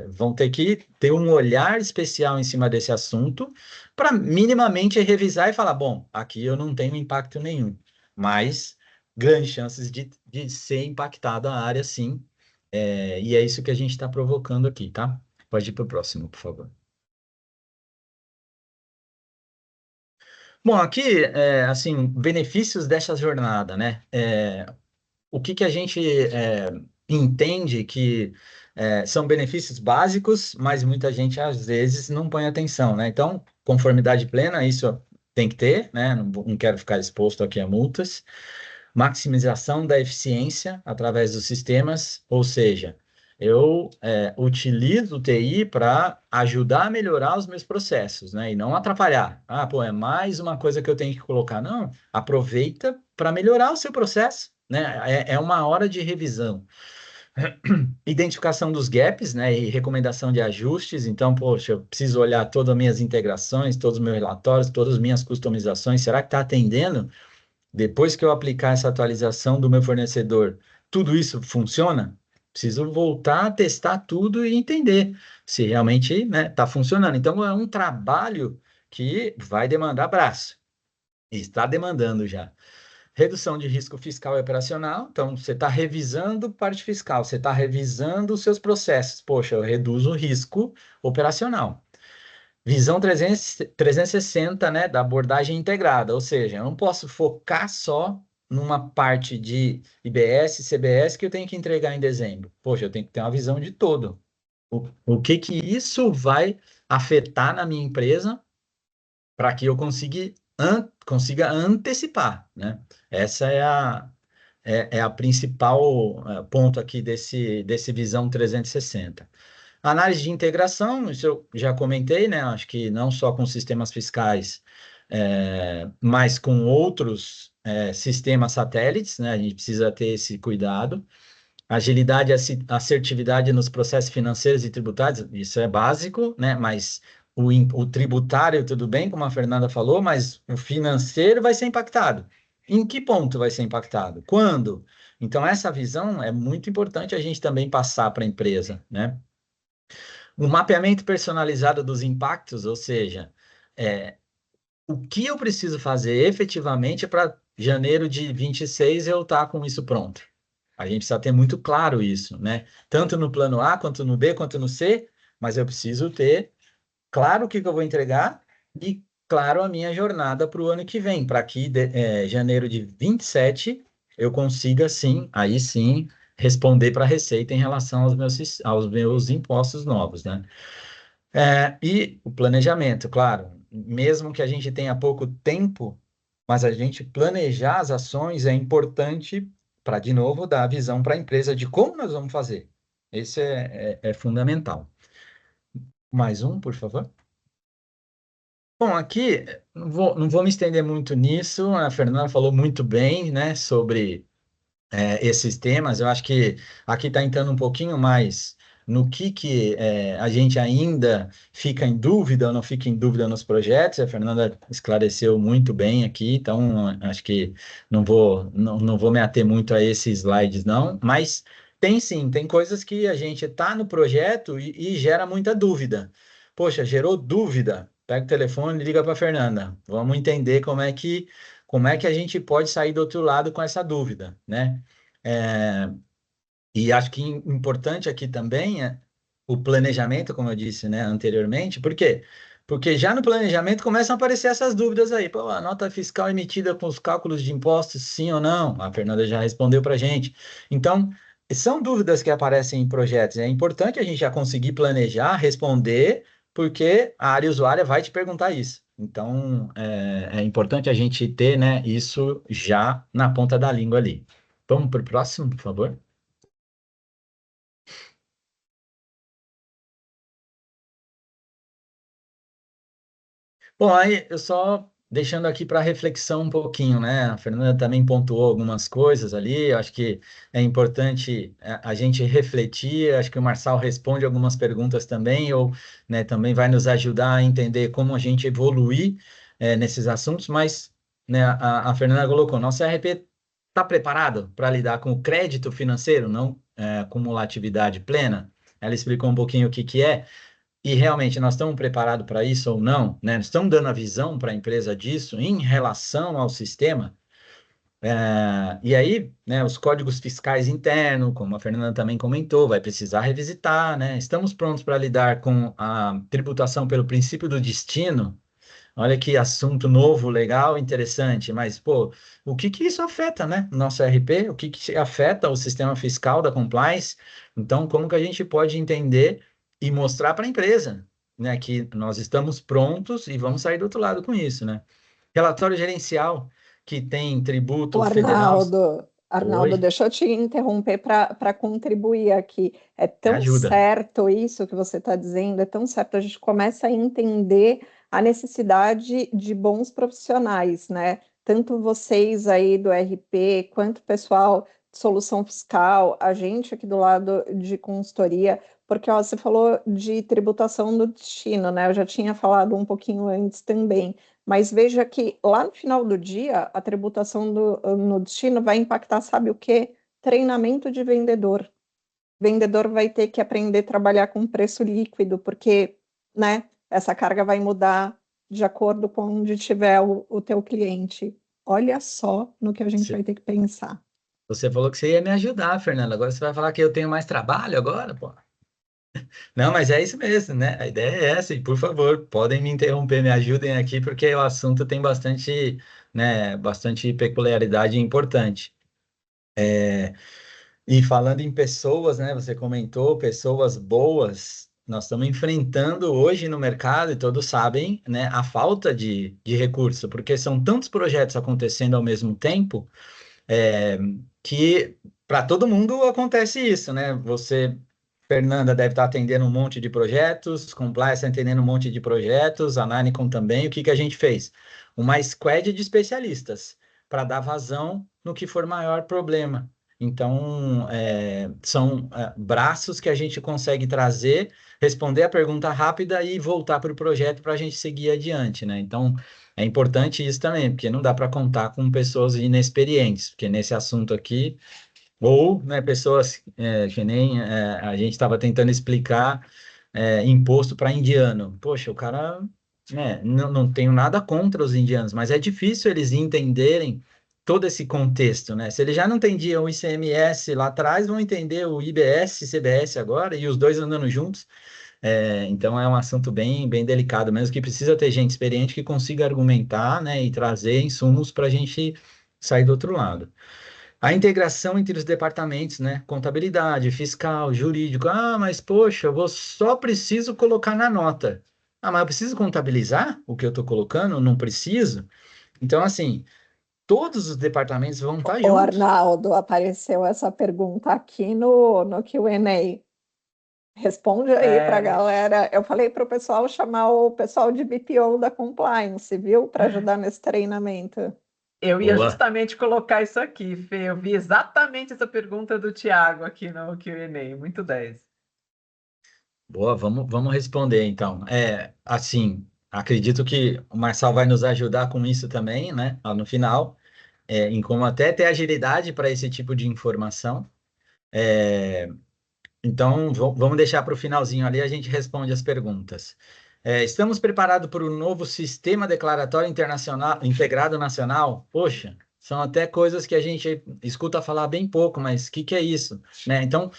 vão ter que ter um olhar especial em cima desse assunto para minimamente revisar e falar, bom, aqui eu não tenho impacto nenhum, mas grandes chances de ser impactada a área, sim, e é isso que a gente está provocando aqui, tá? Pode ir para o próximo, por favor. Bom, aqui, assim, benefícios dessa jornada, né? O que a gente entende que são benefícios básicos, mas muita gente, às vezes, não põe atenção, né? Então, conformidade plena, isso tem que ter, né? Não quero ficar exposto aqui a multas. Maximização da eficiência através dos sistemas, ou seja, eu utilizo o TI para ajudar a melhorar os meus processos, né? E não atrapalhar. Ah, pô, é mais uma coisa que eu tenho que colocar. Não, aproveita para melhorar o seu processo, né? É uma hora de revisão. Identificação dos gaps, né? E recomendação de ajustes. Então, poxa, eu preciso olhar todas as minhas integrações, todos os meus relatórios, todas as minhas customizações. Será que está atendendo? Depois que eu aplicar essa atualização do meu fornecedor, tudo isso funciona? Preciso voltar a testar tudo e entender se realmente, né, está funcionando. Então, é um trabalho que vai demandar braço. E está demandando já. Redução de risco fiscal e operacional. Então, você está revisando parte fiscal, você está revisando os seus processos. Poxa, eu reduzo o risco operacional. Visão 360, né, da abordagem integrada, ou seja, eu não posso focar só numa parte de IBS, CBS que eu tenho que entregar em dezembro. Poxa, eu tenho que ter uma visão de todo. O que isso vai afetar na minha empresa para que eu consiga antecipar, né? Essa é a principal ponto aqui desse Visão 360. Análise de integração, isso eu já comentei, né? Acho que não só com sistemas fiscais, mas com outros sistemas satélites, né? A gente precisa ter esse cuidado. Agilidade e assertividade nos processos financeiros e tributários, isso é básico, né? Mas o tributário, tudo bem, como a Fernanda falou, mas o financeiro vai ser impactado. Em que ponto vai ser impactado? Quando? Então, essa visão é muito importante a gente também passar para a empresa, né? O mapeamento personalizado dos impactos, ou seja, é, o que eu preciso fazer efetivamente para janeiro de 26 eu estar com isso pronto. A gente precisa ter muito claro isso, né? Tanto no plano A, quanto no B, quanto no C, mas eu preciso ter claro o que eu vou entregar e claro a minha jornada para o ano que vem, para que janeiro de 27 eu consiga sim, aí sim, responder para a Receita em relação aos meus impostos novos, né? E o planejamento, claro, mesmo que a gente tenha pouco tempo, mas a gente planejar as ações é importante para, de novo, dar a visão para a empresa de como nós vamos fazer. Esse é fundamental. Mais um, por favor. Bom, aqui não vou me estender muito nisso. A Fernanda falou muito bem, né, sobre esses temas. Eu acho que aqui está entrando um pouquinho mais no que a gente ainda fica em dúvida ou não fica em dúvida nos projetos. A Fernanda esclareceu muito bem aqui, então acho que não vou me ater muito a esses slides, não. Mas tem sim, tem coisas que a gente está no projeto e gera muita dúvida. Poxa, gerou dúvida. Pega o telefone e liga para a Fernanda. Vamos entender como é que a gente pode sair do outro lado com essa dúvida, né? É, e acho que importante aqui também é o planejamento, como eu disse, né, anteriormente. Por quê? Porque já no planejamento começam a aparecer essas dúvidas aí. Pô, a nota fiscal emitida com os cálculos de impostos, sim ou não? A Fernanda já respondeu para a gente. Então, são dúvidas que aparecem em projetos. É importante a gente já conseguir planejar, responder, porque a área usuária vai te perguntar isso. Então, é importante a gente ter, né, isso já na ponta da língua ali. Vamos para o próximo, por favor? Bom, aí eu só deixando aqui para reflexão um pouquinho, né? A Fernanda também pontuou algumas coisas ali. Eu acho que é importante a gente refletir. Acho que o Marçal responde algumas perguntas também, ou né, também vai nos ajudar a entender como a gente evoluir nesses assuntos. Mas né, a Fernanda colocou: nosso ERP está preparado para lidar com o crédito financeiro, não acumulatividade plena. Ela explicou um pouquinho o que que é. E realmente nós estamos preparados para isso ou não, né? Estamos dando a visão para a empresa disso em relação ao sistema. E aí, né, os códigos fiscais internos, como a Fernanda também comentou, vai precisar revisitar, né? Estamos prontos para lidar com a tributação pelo princípio do destino. Olha que assunto novo, legal, interessante, mas, pô, o que que isso afeta, né? Nosso RP, o que que afeta o sistema fiscal da compliance? Então, como que a gente pode entender e mostrar para a empresa, né, que nós estamos prontos e vamos sair do outro lado com isso, né? Relatório gerencial que tem O tributo federal. Arnaldo, Oi, deixa eu te interromper para contribuir aqui. É me tão ajuda. certo isso que você está dizendo, é tão certo, a gente começa a entender a necessidade de bons profissionais, né? Tanto vocês aí do RP, quanto o pessoal de solução fiscal, a gente aqui do lado de consultoria, porque ó, você falou de tributação do destino, né? Eu já tinha falado um pouquinho antes também. Mas veja que lá no final do dia, a tributação no destino vai impactar, sabe o quê? Treinamento de vendedor. Vendedor vai ter que aprender a trabalhar com preço líquido, porque, né, essa carga vai mudar de acordo com onde estiver o teu cliente. Olha só no que a gente vai ter que pensar. Você falou que você ia me ajudar, Fernanda. Agora você vai falar que eu tenho mais trabalho agora, pô. Não, mas é isso mesmo, né? A ideia é essa, e por favor, podem me interromper, me ajudem aqui, porque o assunto tem bastante, né, bastante peculiaridade importante. E falando em pessoas, né, você comentou, pessoas boas, nós estamos enfrentando hoje no mercado, e todos sabem, né, a falta de recurso, porque são tantos projetos acontecendo ao mesmo tempo, é, que para todo mundo acontece isso, né? Você, Fernanda, deve estar atendendo um monte de projetos, Compliance está atendendo um monte de projetos, a Nanicom também. O que que a gente fez? Uma squad de especialistas para dar vazão no que for maior problema. Então, são braços que a gente consegue trazer, responder a pergunta rápida e voltar para o projeto para a gente seguir adiante, né? Então, é importante isso também, porque não dá para contar com pessoas inexperientes, porque nesse assunto aqui, ou, né, pessoas que nem a gente estava tentando explicar imposto para indiano. Poxa, o cara, né, não tenho nada contra os indianos, mas é difícil eles entenderem todo esse contexto, né? Se eles já não entendiam o ICMS lá atrás, vão entender o IBS, CBS agora, e os dois andando juntos. Então é um assunto bem, bem delicado mesmo, que precisa ter gente experiente que consiga argumentar, né, e trazer insumos para a gente sair do outro lado. A integração entre os departamentos, né? Contabilidade, fiscal, jurídico. Ah, mas poxa, eu só preciso colocar na nota. Ah, mas eu preciso contabilizar o que eu estou colocando? Não preciso? Então, assim, todos os departamentos vão estar O juntos. Arnaldo, apareceu essa pergunta aqui no Q&A. Responde aí para a É, galera. Eu falei para o pessoal chamar o pessoal de BPO da Compliance, viu? Para ajudar nesse treinamento. eu ia Boa, justamente colocar isso aqui, Fê. Eu vi exatamente essa pergunta do Thiago aqui no Q&A. Muito 10. boa, vamos responder então. Assim, acredito que o Marçal vai nos ajudar com isso também, né? Lá no final, em como até ter agilidade para esse tipo de informação. É, Então, vamos deixar para o finalzinho ali, a gente responde as perguntas. Estamos preparados para o novo Sistema Declaratório Internacional, Integrado Nacional? Poxa, são até coisas que a gente escuta falar bem pouco, mas o que é isso? Né? Então,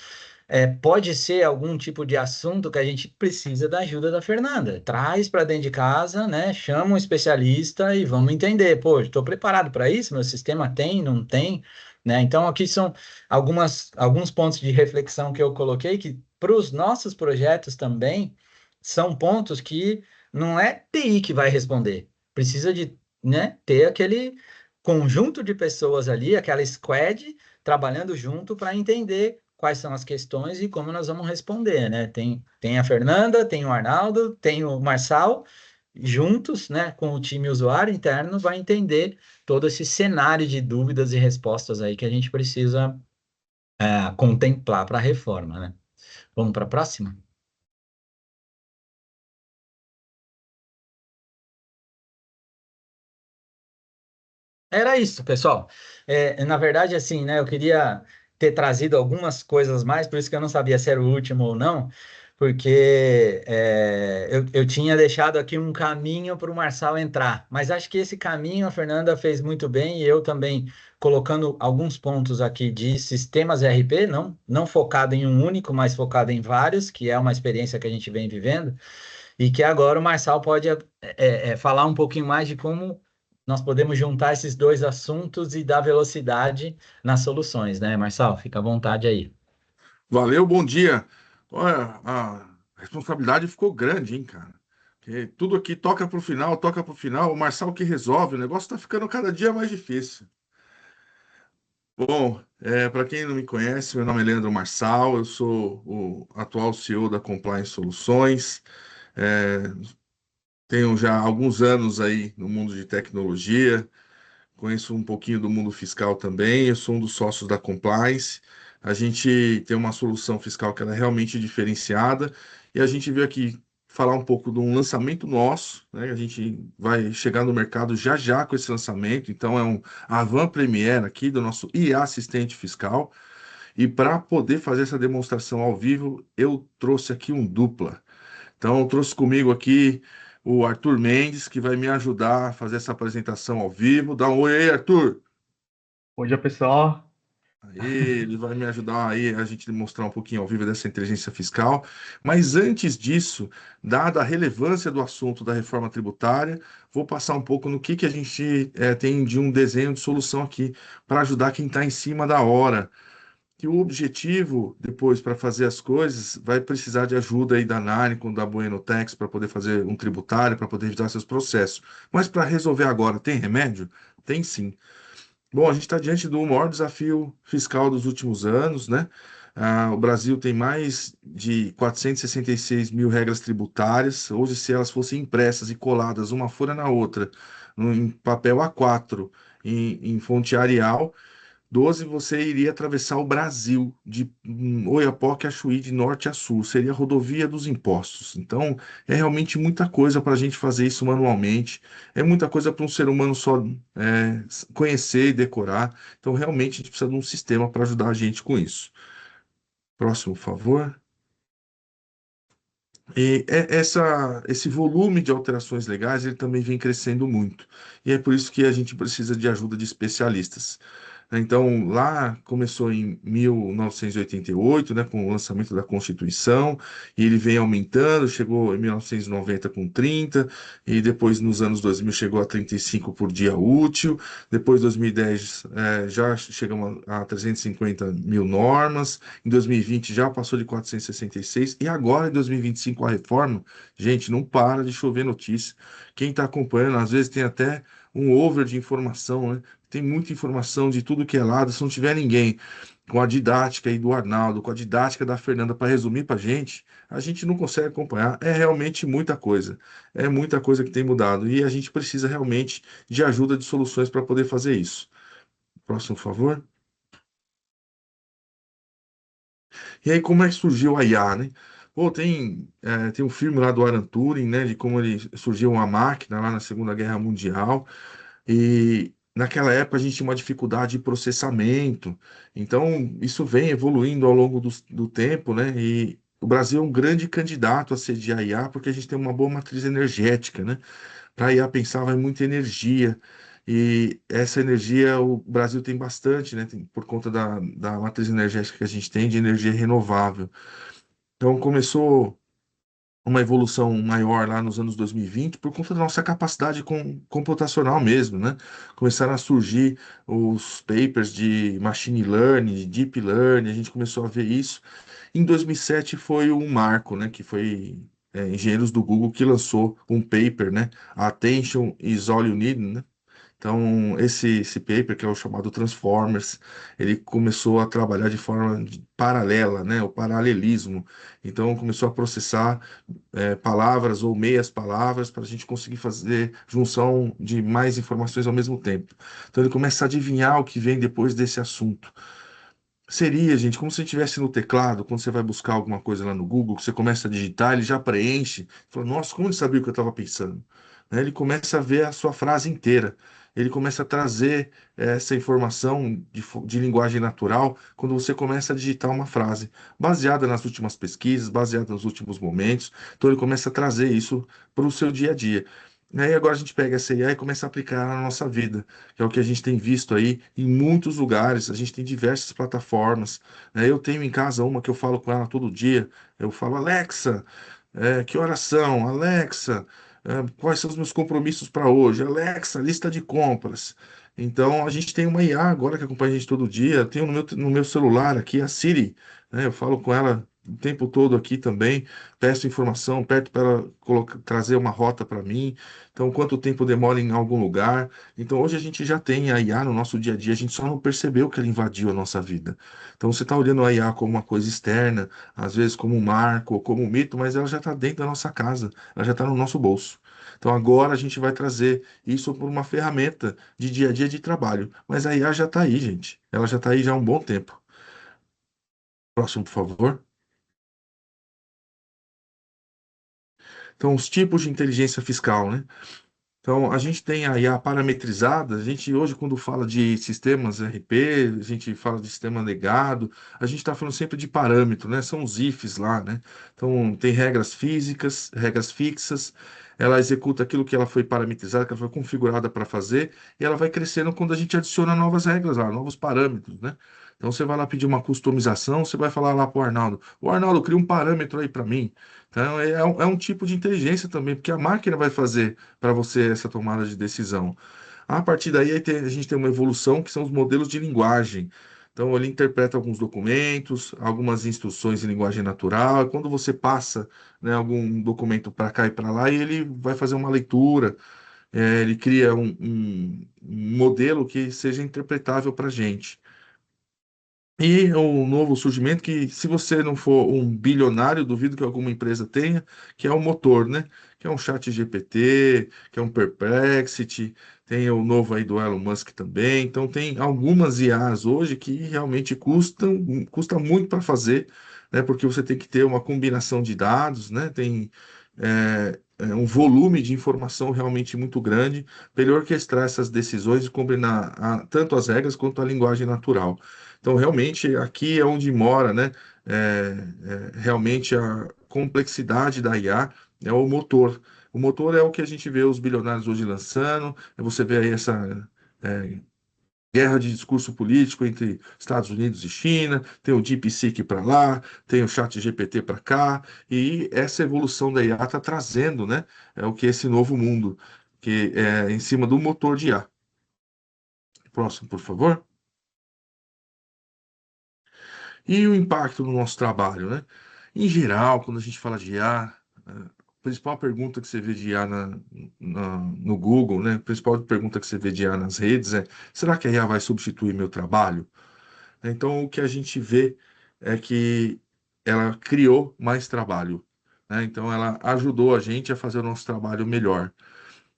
pode ser algum tipo de assunto que a gente precisa da ajuda da Fernanda. Traz para dentro de casa, né? Chama um especialista e vamos entender. Pô, estou preparado para isso? Meu sistema tem, não tem? Né? Então, aqui são alguns pontos de reflexão que eu coloquei que para os nossos projetos também são pontos que não é TI que vai responder. Precisa de, né, ter aquele conjunto de pessoas ali, aquela squad trabalhando junto para entender quais são as questões e como nós vamos responder, né? Tem a Fernanda, tem o Arnaldo, tem o Marçal, juntos, né, com o time usuário interno, vai entender todo esse cenário de dúvidas e respostas aí que a gente precisa contemplar para a reforma, né? Vamos para a próxima? Era isso, pessoal. Na verdade, assim, né, eu queria ter trazido algumas coisas mais, por isso que eu não sabia se era o último ou não, porque eu tinha deixado aqui um caminho para o Marçal entrar, mas acho que esse caminho a Fernanda fez muito bem e eu também colocando alguns pontos aqui de sistemas ERP, não focado em um único, mas focado em vários, que é uma experiência que a gente vem vivendo. E que agora o Marçal pode falar um pouquinho mais de como nós podemos juntar esses dois assuntos e dar velocidade nas soluções, né, Marçal? Fica à vontade aí. Valeu, bom dia. Olha, a responsabilidade ficou grande, hein, cara? Porque tudo aqui toca pro final. O Marçal que resolve, o negócio tá ficando cada dia mais difícil. Bom, para quem não me conhece, meu nome é Leandro Marçal, eu sou o atual CEO da Compliance Soluções. É, tenho já alguns anos aí no mundo de tecnologia, conheço um pouquinho do mundo fiscal também, eu sou um dos sócios da Compliance. A gente tem uma solução fiscal que ela é realmente diferenciada e a gente veio aqui falar um pouco de um lançamento nosso, né? A gente vai chegar no mercado já já com esse lançamento, então é um avant-première aqui do nosso IA Assistente Fiscal. E para poder fazer essa demonstração ao vivo, eu trouxe aqui um dupla. Então, eu trouxe comigo aqui o Arthur Mendes, que vai me ajudar a fazer essa apresentação ao vivo. Dá um oi aí, Arthur. Bom dia, pessoal. Aí, ele vai me ajudar aí a gente demonstrar um pouquinho ao vivo dessa inteligência fiscal. Mas antes disso, dada a relevância do assunto da reforma tributária, vou passar um pouco no que a gente tem de um desenho de solução aqui para ajudar quem está em cima da hora. Que o objetivo, depois, para fazer as coisas, vai precisar de ajuda aí da Naricon, da Buenotex, para poder fazer um tributário, para poder ajudar seus processos. Mas para resolver agora, tem remédio? Tem sim. Bom, a gente está diante do maior desafio fiscal dos últimos anos, né? O Brasil tem mais de 466 mil regras tributárias. Hoje, se elas fossem impressas e coladas uma folha na outra, em papel A4, em fonte Arial, 12, você iria atravessar o Brasil, de Oiapoque a Chuí, de norte a sul. Seria a rodovia dos impostos. Então, é realmente muita coisa para a gente fazer isso manualmente. É muita coisa para um ser humano só conhecer e decorar. Então, realmente, a gente precisa de um sistema para ajudar a gente com isso. Próximo, por favor. E esse volume de alterações legais, ele também vem crescendo muito. E é por isso que a gente precisa de ajuda de especialistas. Então, lá começou em 1988, né, com o lançamento da Constituição, e ele vem aumentando, chegou em 1990 com 30, e depois nos anos 2000 chegou a 35 por dia útil, depois 2010 já chegamos a 350 mil normas, em 2020 já passou de 466, e agora em 2025 a reforma, gente, não para de chover notícia. Quem está acompanhando, às vezes tem até um over de informação, né? Tem muita informação de tudo que é lado. Se não tiver ninguém com a didática aí do Arnaldo, com a didática da Fernanda para resumir para a gente não consegue acompanhar. É realmente muita coisa. É muita coisa que tem mudado. E a gente precisa realmente de ajuda de soluções para poder fazer isso. Próximo, por favor. E aí, como é que surgiu a IA, né? Pô, tem um filme lá do Alan Turing, né, de como ele surgiu uma máquina lá na Segunda Guerra Mundial. E naquela época a gente tinha uma dificuldade de processamento. Então, isso vem evoluindo ao longo do tempo, né? E o Brasil é um grande candidato a sediar a IA porque a gente tem uma boa matriz energética, né? Para a IA pensar vai muita energia. E essa energia o Brasil tem bastante, né? Por conta da matriz energética que a gente tem de energia renovável. Então, começou uma evolução maior lá nos anos 2020 por conta da nossa capacidade computacional mesmo, né? Começaram a surgir os papers de machine learning, de deep learning, a gente começou a ver isso. Em 2007 foi um marco, né? Que foi engenheiros do Google que lançou um paper, né? Attention is all you need, né? Então, esse paper, que é o chamado Transformers, ele começou a trabalhar de forma paralela, né? O paralelismo. Então, começou a processar palavras ou meias palavras para a gente conseguir fazer junção de mais informações ao mesmo tempo. Então, ele começa a adivinhar o que vem depois desse assunto. Seria, gente, como se estivesse no teclado, quando você vai buscar alguma coisa lá no Google, que você começa a digitar, ele já preenche. Fala, nossa, como ele sabia o que eu estava pensando? Né? Ele começa a ver a sua frase inteira. Ele começa a trazer essa informação de linguagem natural quando você começa a digitar uma frase, baseada nas últimas pesquisas, baseada nos últimos momentos. Então, ele começa a trazer isso para o seu dia a dia. E aí agora a gente pega essa IA e começa a aplicar na nossa vida, que é o que a gente tem visto aí em muitos lugares. A gente tem diversas plataformas, né? Eu tenho em casa uma que eu falo com ela todo dia. Eu falo, Alexa, que horas são? Alexa, quais são os meus compromissos para hoje? Alexa, lista de compras. Então a gente tem uma IA agora que acompanha a gente todo dia. Eu tenho no meu celular aqui a Siri, né? Eu falo com ela o tempo todo aqui também, peço informação, peço para ela trazer uma rota para mim. Então, quanto tempo demora em algum lugar. Então, hoje a gente já tem a IA no nosso dia a dia, a gente só não percebeu que ela invadiu a nossa vida. Então, você está olhando a IA como uma coisa externa, às vezes como um marco, ou como um mito, mas ela já está dentro da nossa casa, ela já está no nosso bolso. Então, agora a gente vai trazer isso por uma ferramenta de dia a dia de trabalho. Mas a IA já está aí, gente. Ela já está aí já há um bom tempo. Próximo, por favor. Então, os tipos de inteligência fiscal, né? Então, a gente tem a IA parametrizada, a gente hoje, quando fala de sistemas RP, a gente fala de sistema legado, a gente está falando sempre de parâmetro, né? São os ifs lá, né? Então, tem regras físicas, regras fixas, ela executa aquilo que ela foi parametrizada, que ela foi configurada para fazer, e ela vai crescendo quando a gente adiciona novas regras lá, novos parâmetros, né? Então, você vai lá pedir uma customização, você vai falar lá para o Arnaldo, cria um parâmetro aí para mim. Então, é um tipo de inteligência também, porque a máquina vai fazer para você essa tomada de decisão. A partir daí, a gente tem uma evolução que são os modelos de linguagem. Então, ele interpreta alguns documentos, algumas instruções em linguagem natural. E quando você passa, né, algum documento para cá e para lá, e ele vai fazer uma leitura, ele cria um modelo que seja interpretável para a gente. E o novo surgimento que, se você não for um bilionário, duvido que alguma empresa tenha, que é o motor, né? Que é um chat GPT, que é um Perplexity, tem o novo aí do Elon Musk também. Então tem algumas IAs hoje que realmente custa muito para fazer, né? Porque você tem que ter uma combinação de dados, né? Tem um volume de informação realmente muito grande para ele orquestrar essas decisões e combinar tanto as regras quanto a linguagem natural. Então, realmente, aqui é onde mora, né? Realmente a complexidade da IA é o motor. O motor é o que a gente vê os bilionários hoje lançando. Você vê aí essa é, guerra de discurso político entre Estados Unidos e China. Tem o DeepSeek para lá, tem o ChatGPT para cá. E essa evolução da IA está trazendo, né? É o que é esse novo mundo, que é em cima do motor de IA. Próximo, por favor. E o impacto no nosso trabalho, né? Em geral, quando a gente fala de IA, a principal pergunta que você vê de IA no Google, né? A principal pergunta que você vê de IA nas redes é: será que a IA vai substituir meu trabalho? Então, o que a gente vê é que ela criou mais trabalho, né? Então, ela ajudou a gente a fazer o nosso trabalho melhor.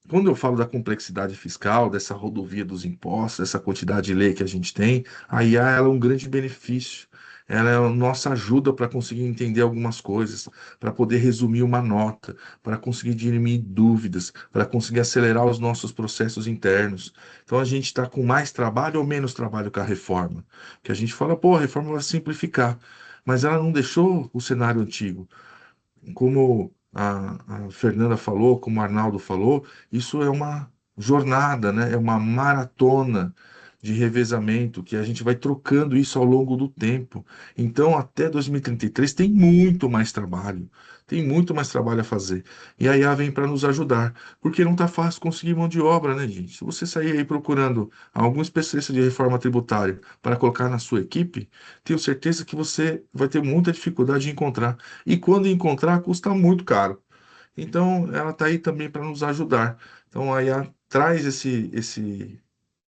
Quando eu falo da complexidade fiscal, dessa rodovia dos impostos, dessa quantidade de lei que a gente tem, a IA ela é um grande benefício. Ela é a nossa ajuda para conseguir entender algumas coisas, para poder resumir uma nota, para conseguir dirimir dúvidas, para conseguir acelerar os nossos processos internos. Então a gente está com mais trabalho ou menos trabalho com a reforma? Que a gente fala, pô, a reforma vai simplificar, mas ela não deixou o cenário antigo. Como a Fernanda falou, como o Arnaldo falou, isso é uma jornada, né? É uma maratona de revezamento que a gente vai trocando isso ao longo do tempo. Então, até 2033 tem muito mais trabalho a fazer. E a IA vem para nos ajudar, porque não está fácil conseguir mão de obra, né, gente? Se você sair aí procurando algum especialista de reforma tributária para colocar na sua equipe, tenho certeza que você vai ter muita dificuldade de encontrar. E quando encontrar, custa muito caro. Então, ela está aí também para nos ajudar. Então, a IA traz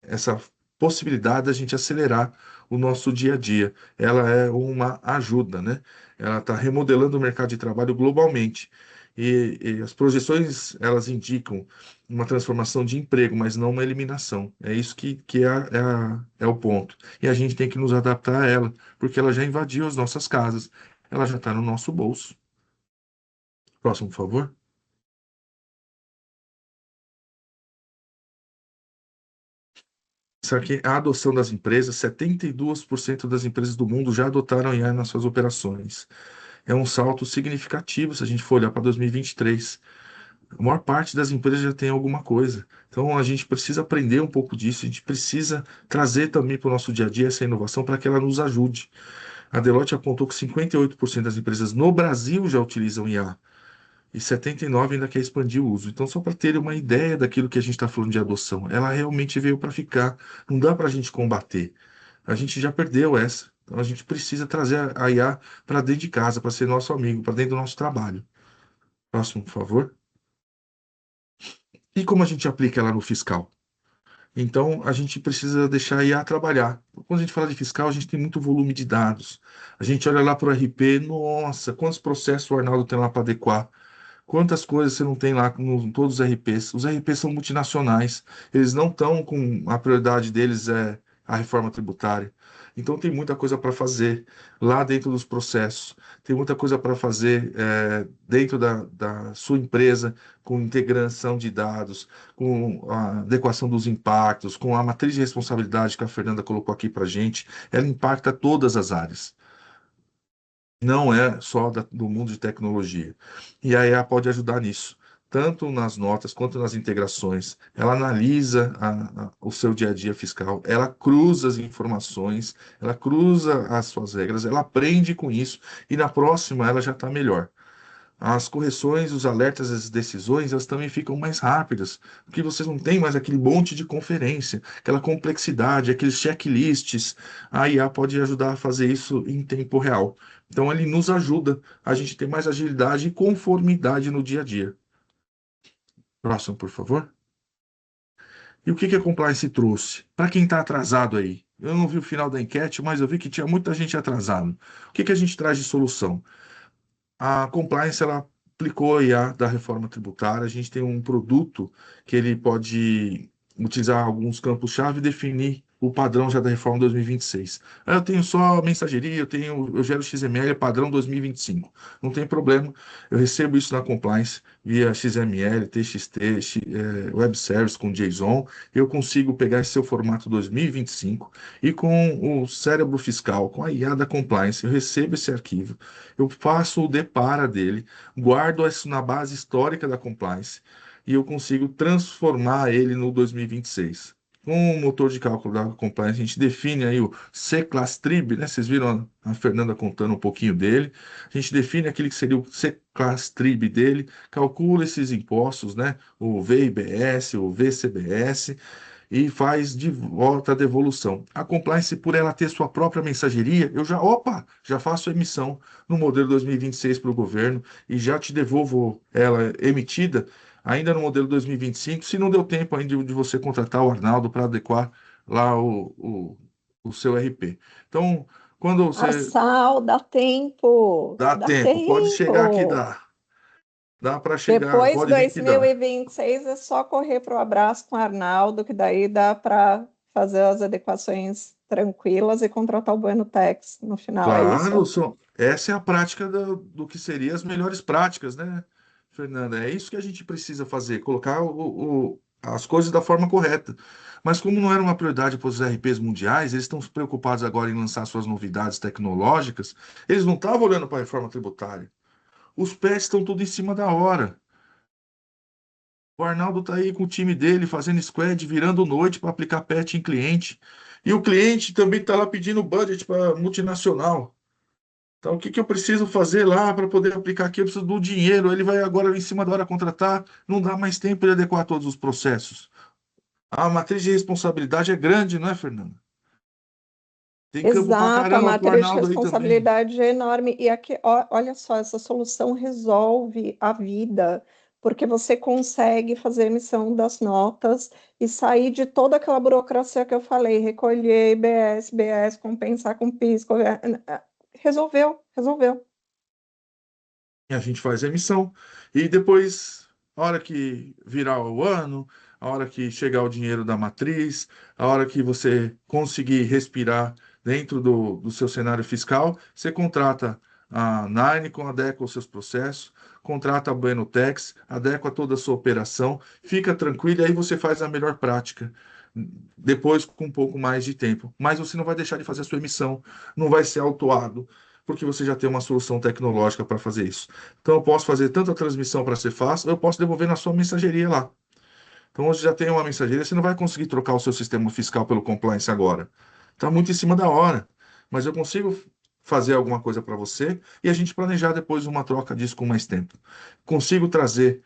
essa possibilidade da gente acelerar o nosso dia a dia. Ela é uma ajuda, né? Ela está remodelando o mercado de trabalho globalmente. E as projeções, elas indicam uma transformação de emprego, mas não uma eliminação. É isso que é o ponto. E a gente tem que nos adaptar a ela, porque ela já invadiu as nossas casas. Ela já está no nosso bolso. Próximo, por favor. Só que a adoção das empresas, 72% das empresas do mundo já adotaram IA nas suas operações. É um salto significativo se a gente for olhar para 2023. A maior parte das empresas já tem alguma coisa. Então a gente precisa aprender um pouco disso, a gente precisa trazer também para o nosso dia a dia essa inovação para que ela nos ajude. A Deloitte apontou que 58% das empresas no Brasil já utilizam IA e 79% ainda quer expandir o uso. Então, só para ter uma ideia daquilo que a gente está falando de adoção, ela realmente veio para ficar. Não dá para a gente combater. A gente já perdeu essa. Então, a gente precisa trazer a IA para dentro de casa, para ser nosso amigo, para dentro do nosso trabalho. Próximo, por favor. E como a gente aplica ela no fiscal? Então, a gente precisa deixar a IA trabalhar. Quando a gente fala de fiscal, a gente tem muito volume de dados. A gente olha lá para o RP, nossa, quantos processos o Arnaldo tem lá para adequar? Quantas coisas você não tem lá com todos os RPs? Os RPs são multinacionais, eles não estão com a prioridade deles é a reforma tributária. Então tem muita coisa para fazer lá dentro dos processos, tem muita coisa para fazer dentro da sua empresa, com integração de dados, com a adequação dos impactos, com a matriz de responsabilidade que a Fernanda colocou aqui para a gente. Ela impacta todas as áreas, não é só do mundo de tecnologia. E a IA pode ajudar nisso, tanto nas notas quanto nas integrações. Ela analisa o seu dia a dia fiscal, ela cruza as informações, ela cruza as suas regras, ela aprende com isso e na próxima ela já está melhor. As correções, os alertas, as decisões, elas também ficam mais rápidas, porque vocês não têm mais aquele monte de conferência, aquela complexidade, aqueles checklists. A IA pode ajudar a fazer isso em tempo real. Então, ele nos ajuda a gente ter mais agilidade e conformidade no dia a dia. Próximo, por favor. E o que a compliance trouxe? Para quem está atrasado aí, eu não vi o final da enquete, mas eu vi que tinha muita gente atrasada. O que que a gente traz de solução? A compliance, ela aplicou a IA da reforma tributária. A gente tem um produto que ele pode utilizar alguns campos-chave e definir o padrão já da reforma 2026. Aí eu tenho só mensageria, eu gero XML padrão 2025. Não tem problema, eu recebo isso na compliance via XML, TXT, Web Service com JSON. Eu consigo pegar esse seu formato 2025 e com o cérebro fiscal, com a IA da compliance, eu recebo esse arquivo, eu faço o depara dele, guardo isso na base histórica da compliance e eu consigo transformar ele no 2026. Com o motor de cálculo da compliance, a gente define aí o C-Class Trib, né? Vocês viram a Fernanda contando um pouquinho dele. A gente define aquele que seria o C-Class Trib dele, calcula esses impostos, né? O VIBS, o VCBS, e faz de volta a devolução. A compliance, por ela ter sua própria mensageria, já faço a emissão no modelo 2026 para o governo e já te devolvo ela emitida ainda no modelo 2025, se não deu tempo ainda de você contratar o Arnaldo para adequar lá o seu RP. Então, quando você Marçal, dá tempo, dá dá tempo, pode chegar que tempo. dá. Dá para chegar, Depois, pode vir que dá. 2026, é só correr para o abraço com o Arnaldo, que daí dá para fazer as adequações tranquilas e contratar o Bueno Tex no final, é Claro, isso? essa é a prática do que seriam as melhores práticas, né, Fernanda? É isso que a gente precisa fazer, colocar as coisas da forma correta. Mas como não era uma prioridade para os RPs mundiais, eles estão preocupados agora em lançar suas novidades tecnológicas, eles não estavam olhando para a reforma tributária. Os pets estão tudo em cima da hora. O Arnaldo está aí com o time dele, fazendo squad, virando noite para aplicar patch em cliente. E o cliente também está lá pedindo budget para multinacional. Então, o que que eu preciso fazer lá para poder aplicar aqui? Eu preciso do dinheiro. Ele vai agora em cima da hora contratar, não dá mais tempo de adequar todos os processos. A matriz de responsabilidade é grande, não é, Fernando? Tem campo pra Exato, a caramba pro matriz de Arnaldo aí também. responsabilidade é enorme. E aqui, olha só, essa solução resolve a vida, porque você consegue fazer a emissão das notas e sair de toda aquela burocracia que eu falei, recolher IBS, BS, compensar com PIS. Resolveu, resolveu. E a gente faz a emissão. E depois, a hora que virar o ano, a hora que chegar o dinheiro da matriz, a hora que você conseguir respirar dentro do seu cenário fiscal, você contrata a Nine, adequa os seus processos, contrata a Buenotex, adequa toda a sua operação, fica tranquilo, e aí você faz a melhor prática. Depois, com um pouco mais de tempo. Mas você não vai deixar de fazer a sua emissão, não vai ser autuado, porque você já tem uma solução tecnológica para fazer isso. Então, eu posso fazer tanto a transmissão para ser fácil, ou eu posso devolver na sua mensageria lá. Então, hoje já tem uma mensageria, você não vai conseguir trocar o seu sistema fiscal pelo compliance agora. Está muito em cima da hora. Mas eu consigo fazer alguma coisa para você e a gente planejar depois uma troca disso com mais tempo. Consigo trazer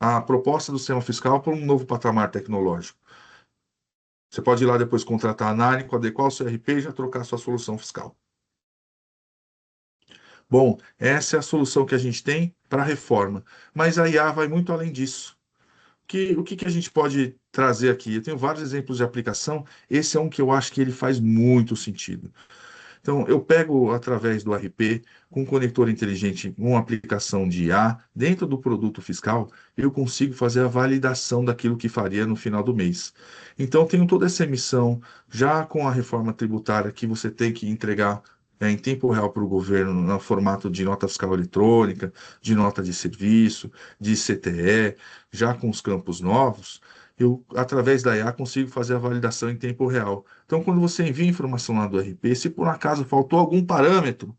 a proposta do sistema fiscal para um novo patamar tecnológico. Você pode ir lá depois contratar a Narico, adequar o seu RP e já trocar a sua solução fiscal. Bom, essa é a solução que a gente tem para a reforma. Mas a IA vai muito além disso. O que a gente pode trazer aqui? Eu tenho vários exemplos de aplicação. Esse é um que eu acho que ele faz muito sentido. Então, eu pego através do RP, com um conector inteligente, uma aplicação de IA, dentro do produto fiscal, eu consigo fazer a validação daquilo que faria no final do mês. Então, tenho toda essa emissão, já com a reforma tributária, que você tem que entregar em tempo real para o governo, no formato de nota fiscal eletrônica, de nota de serviço, de CTE, já com os campos novos. Eu, através da IA, consigo fazer a validação em tempo real. Então, quando você envia informação lá do RP, se por acaso faltou algum parâmetro,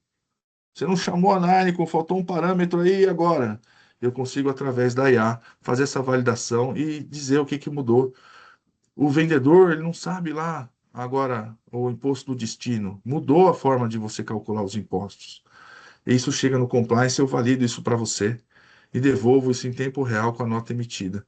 você não chamou a Nanico, faltou um parâmetro aí agora, eu consigo, através da IA, fazer essa validação e dizer o que que mudou. O vendedor, ele não sabe lá agora o imposto do destino. Mudou a forma de você calcular os impostos. Isso chega no compliance, eu valido isso para você e devolvo isso em tempo real com a nota emitida.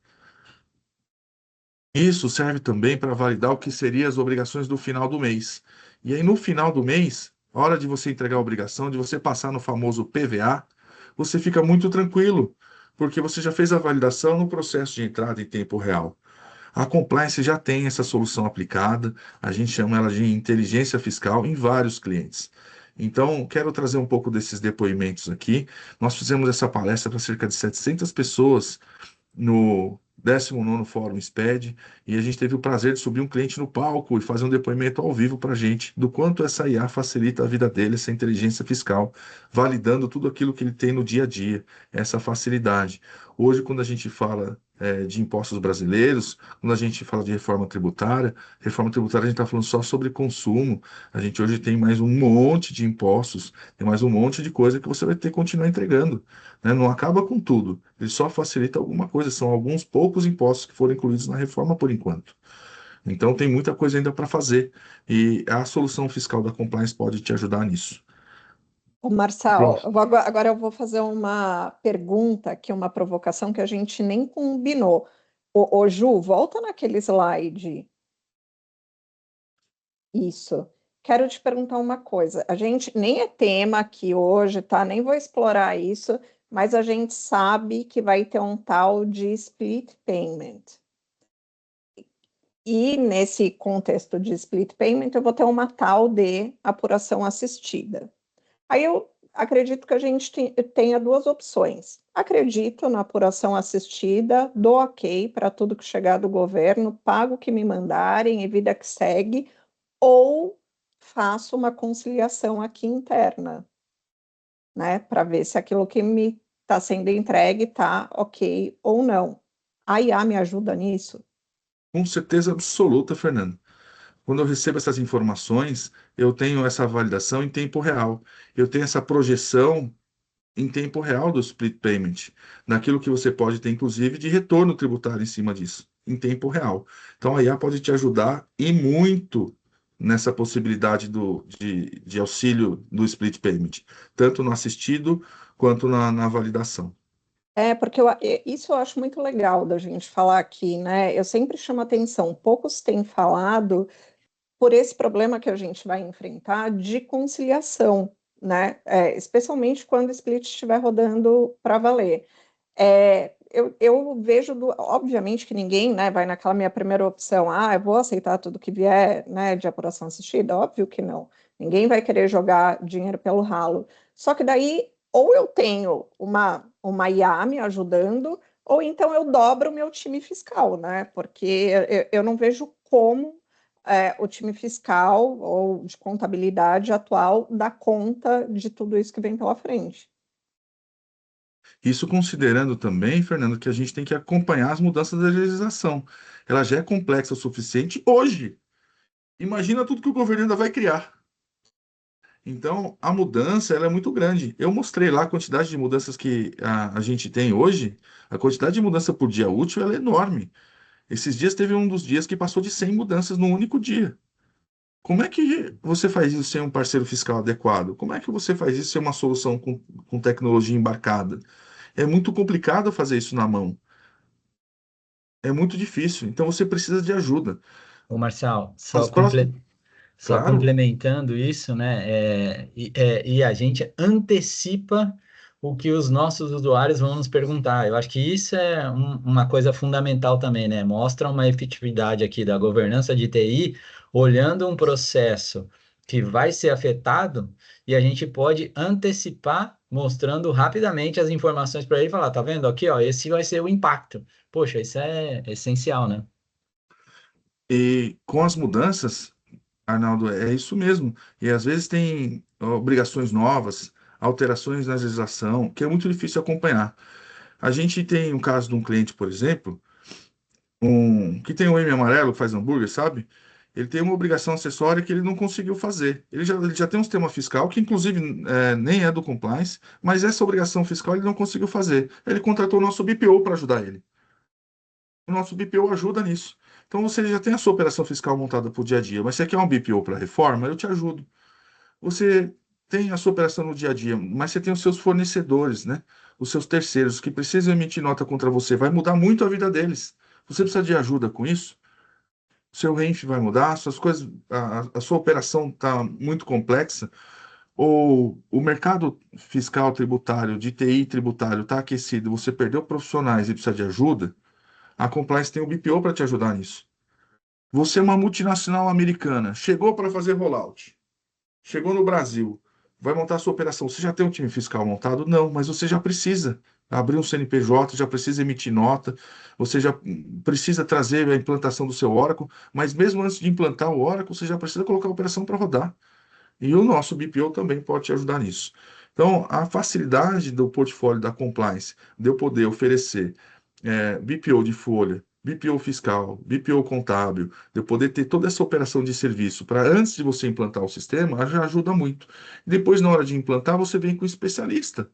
Isso serve também para validar o que seriam as obrigações do final do mês. E aí, no final do mês, a hora de você entregar a obrigação, de você passar no famoso PVA, você fica muito tranquilo, porque você já fez a validação no processo de entrada em tempo real. A compliance já tem essa solução aplicada, a gente chama ela de inteligência fiscal em vários clientes. Então, quero trazer um pouco desses depoimentos aqui. Nós fizemos essa palestra para cerca de 700 pessoas no 19º Fórum SPED, e a gente teve o prazer de subir um cliente no palco e fazer um depoimento ao vivo para a gente do quanto essa IA facilita a vida dele, essa inteligência fiscal, validando tudo aquilo que ele tem no dia a dia, essa facilidade. Hoje, quando a gente fala de impostos brasileiros, quando a gente fala de reforma tributária a gente está falando só sobre consumo, a gente hoje tem mais um monte de impostos, tem mais um monte de coisa que você vai ter que continuar entregando, né? Não acaba com tudo, ele só facilita alguma coisa, são alguns poucos impostos que foram incluídos na reforma por enquanto. Então tem muita coisa ainda para fazer e a solução fiscal da compliance pode te ajudar nisso. Ô, Marçal, Pronto. agora eu vou fazer uma pergunta aqui, uma provocação que a gente nem combinou. Ô, Ju, volta naquele slide. Isso. Quero te perguntar uma coisa. A gente nem é tema aqui hoje, tá? Nem vou explorar isso, mas a gente sabe que vai ter um tal de split payment. E nesse contexto de split payment, eu vou ter uma tal de apuração assistida. Aí eu acredito que a gente tenha duas opções. Acredito na apuração assistida, dou ok para tudo que chegar do governo, pago o que me mandarem e vida que segue, ou faço uma conciliação aqui interna, né, para ver se aquilo que me está sendo entregue está ok ou não. A IA me ajuda nisso? Com certeza absoluta, Fernando. Quando eu recebo essas informações, eu tenho essa validação em tempo real. Eu tenho essa projeção em tempo real do split payment, naquilo que você pode ter, inclusive, de retorno tributário em cima disso, em tempo real. Então, a IA pode te ajudar e muito nessa possibilidade de auxílio do split payment, tanto no assistido quanto na validação. Porque isso eu acho muito legal da gente falar aqui, né? Eu sempre chamo atenção, poucos têm falado por esse problema que a gente vai enfrentar de conciliação, né? Especialmente quando o split estiver rodando para valer. Eu vejo, obviamente que ninguém, né, vai naquela minha primeira opção, eu vou aceitar tudo que vier, né, de apuração assistida, óbvio que não. Ninguém vai querer jogar dinheiro pelo ralo. Só que daí, ou eu tenho uma IA me ajudando, ou então eu dobro o meu time fiscal, né? Porque eu não vejo como o time fiscal ou de contabilidade atual dá conta de tudo isso que vem pela frente. Isso considerando também, Fernando, que a gente tem que acompanhar as mudanças da legislação. Ela já é complexa o suficiente hoje. Imagina tudo que o governo ainda vai criar. Então, a mudança ela é muito grande. Eu mostrei lá a quantidade de mudanças que a gente tem hoje. A quantidade de mudança por dia útil ela é enorme. Esses dias teve um dos dias que passou de 100 mudanças num único dia. Como é que você faz isso sem um parceiro fiscal adequado? Como é que você faz isso sem uma solução com tecnologia embarcada? É muito complicado fazer isso na mão. É muito difícil. Então, você precisa de ajuda. Ô, Marçal, As próximas... só Claro. complementando isso, né? E a gente antecipa o que os nossos usuários vão nos perguntar. Eu acho que isso é uma coisa fundamental também, né? Mostra uma efetividade aqui da governança de TI, olhando um processo que vai ser afetado, e a gente pode antecipar, mostrando rapidamente as informações para ele e falar, tá vendo aqui, ó, esse vai ser o impacto. Poxa, isso é essencial, né? E com as mudanças, Arnaldo, é isso mesmo. E às vezes tem obrigações novas, alterações na legislação, que é muito difícil acompanhar. A gente tem um caso de um cliente, por exemplo, que tem um M amarelo, que faz hambúrguer, sabe? Ele tem uma obrigação acessória que ele não conseguiu fazer. Ele já tem um sistema fiscal que, inclusive, nem é do compliance, mas essa obrigação fiscal ele não conseguiu fazer. Ele contratou o nosso BPO para ajudar ele. O nosso BPO ajuda nisso. Então você já tem a sua operação fiscal montada para o dia a dia, mas você quer um BPO para reforma? Eu te ajudo. Você tem a sua operação no dia a dia, mas você tem os seus fornecedores, né? Os seus terceiros que precisam emitir nota contra você. Vai mudar muito a vida deles. Você precisa de ajuda com isso? O seu RENF vai mudar, suas coisas, a sua operação está muito complexa, ou o mercado fiscal tributário, de TI tributário, está aquecido, você perdeu profissionais e precisa de ajuda. A Compliance tem o BPO para te ajudar nisso. Você é uma multinacional americana, chegou para fazer rollout, chegou no Brasil, vai montar sua operação. Você já tem um time fiscal montado? Não, mas você já precisa abrir um CNPJ, já precisa emitir nota, você já precisa trazer a implantação do seu Oracle, mas mesmo antes de implantar o Oracle, você já precisa colocar a operação para rodar. E o nosso BPO também pode te ajudar nisso. Então, a facilidade do portfólio da compliance, de eu poder oferecer BPO de folha, BPO fiscal, BPO contábil, de eu poder ter toda essa operação de serviço para antes de você implantar o sistema, já ajuda muito. Depois, na hora de implantar, você vem com um especialista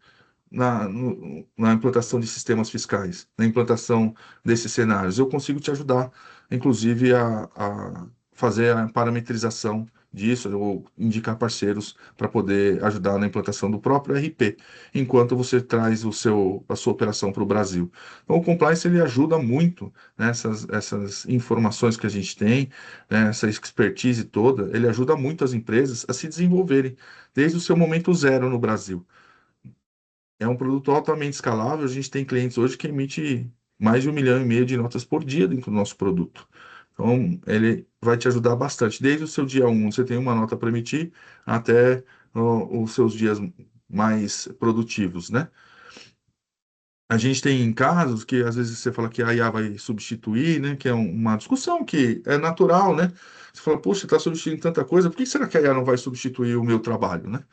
na implantação de sistemas fiscais, na implantação desses cenários. Eu consigo te ajudar, inclusive, a fazer a parametrização disso, ou indicar parceiros para poder ajudar na implantação do próprio RP, enquanto você traz a sua operação para o Brasil. Então, o compliance ele ajuda muito nessas essas informações que a gente tem, né, essa expertise toda, ele ajuda muito as empresas a se desenvolverem desde o seu momento zero no Brasil. É um produto altamente escalável. A gente tem clientes hoje que emite mais de 1,5 milhão de notas por dia dentro do nosso produto. Então, ele vai te ajudar bastante. Desde o seu dia 1, você tem uma nota para emitir, até os seus dias mais produtivos, né? A gente tem casos que às vezes você fala que a IA vai substituir, né? Que é uma discussão que é natural, né? Você fala, poxa, está substituindo tanta coisa, por que será que a IA não vai substituir o meu trabalho, né?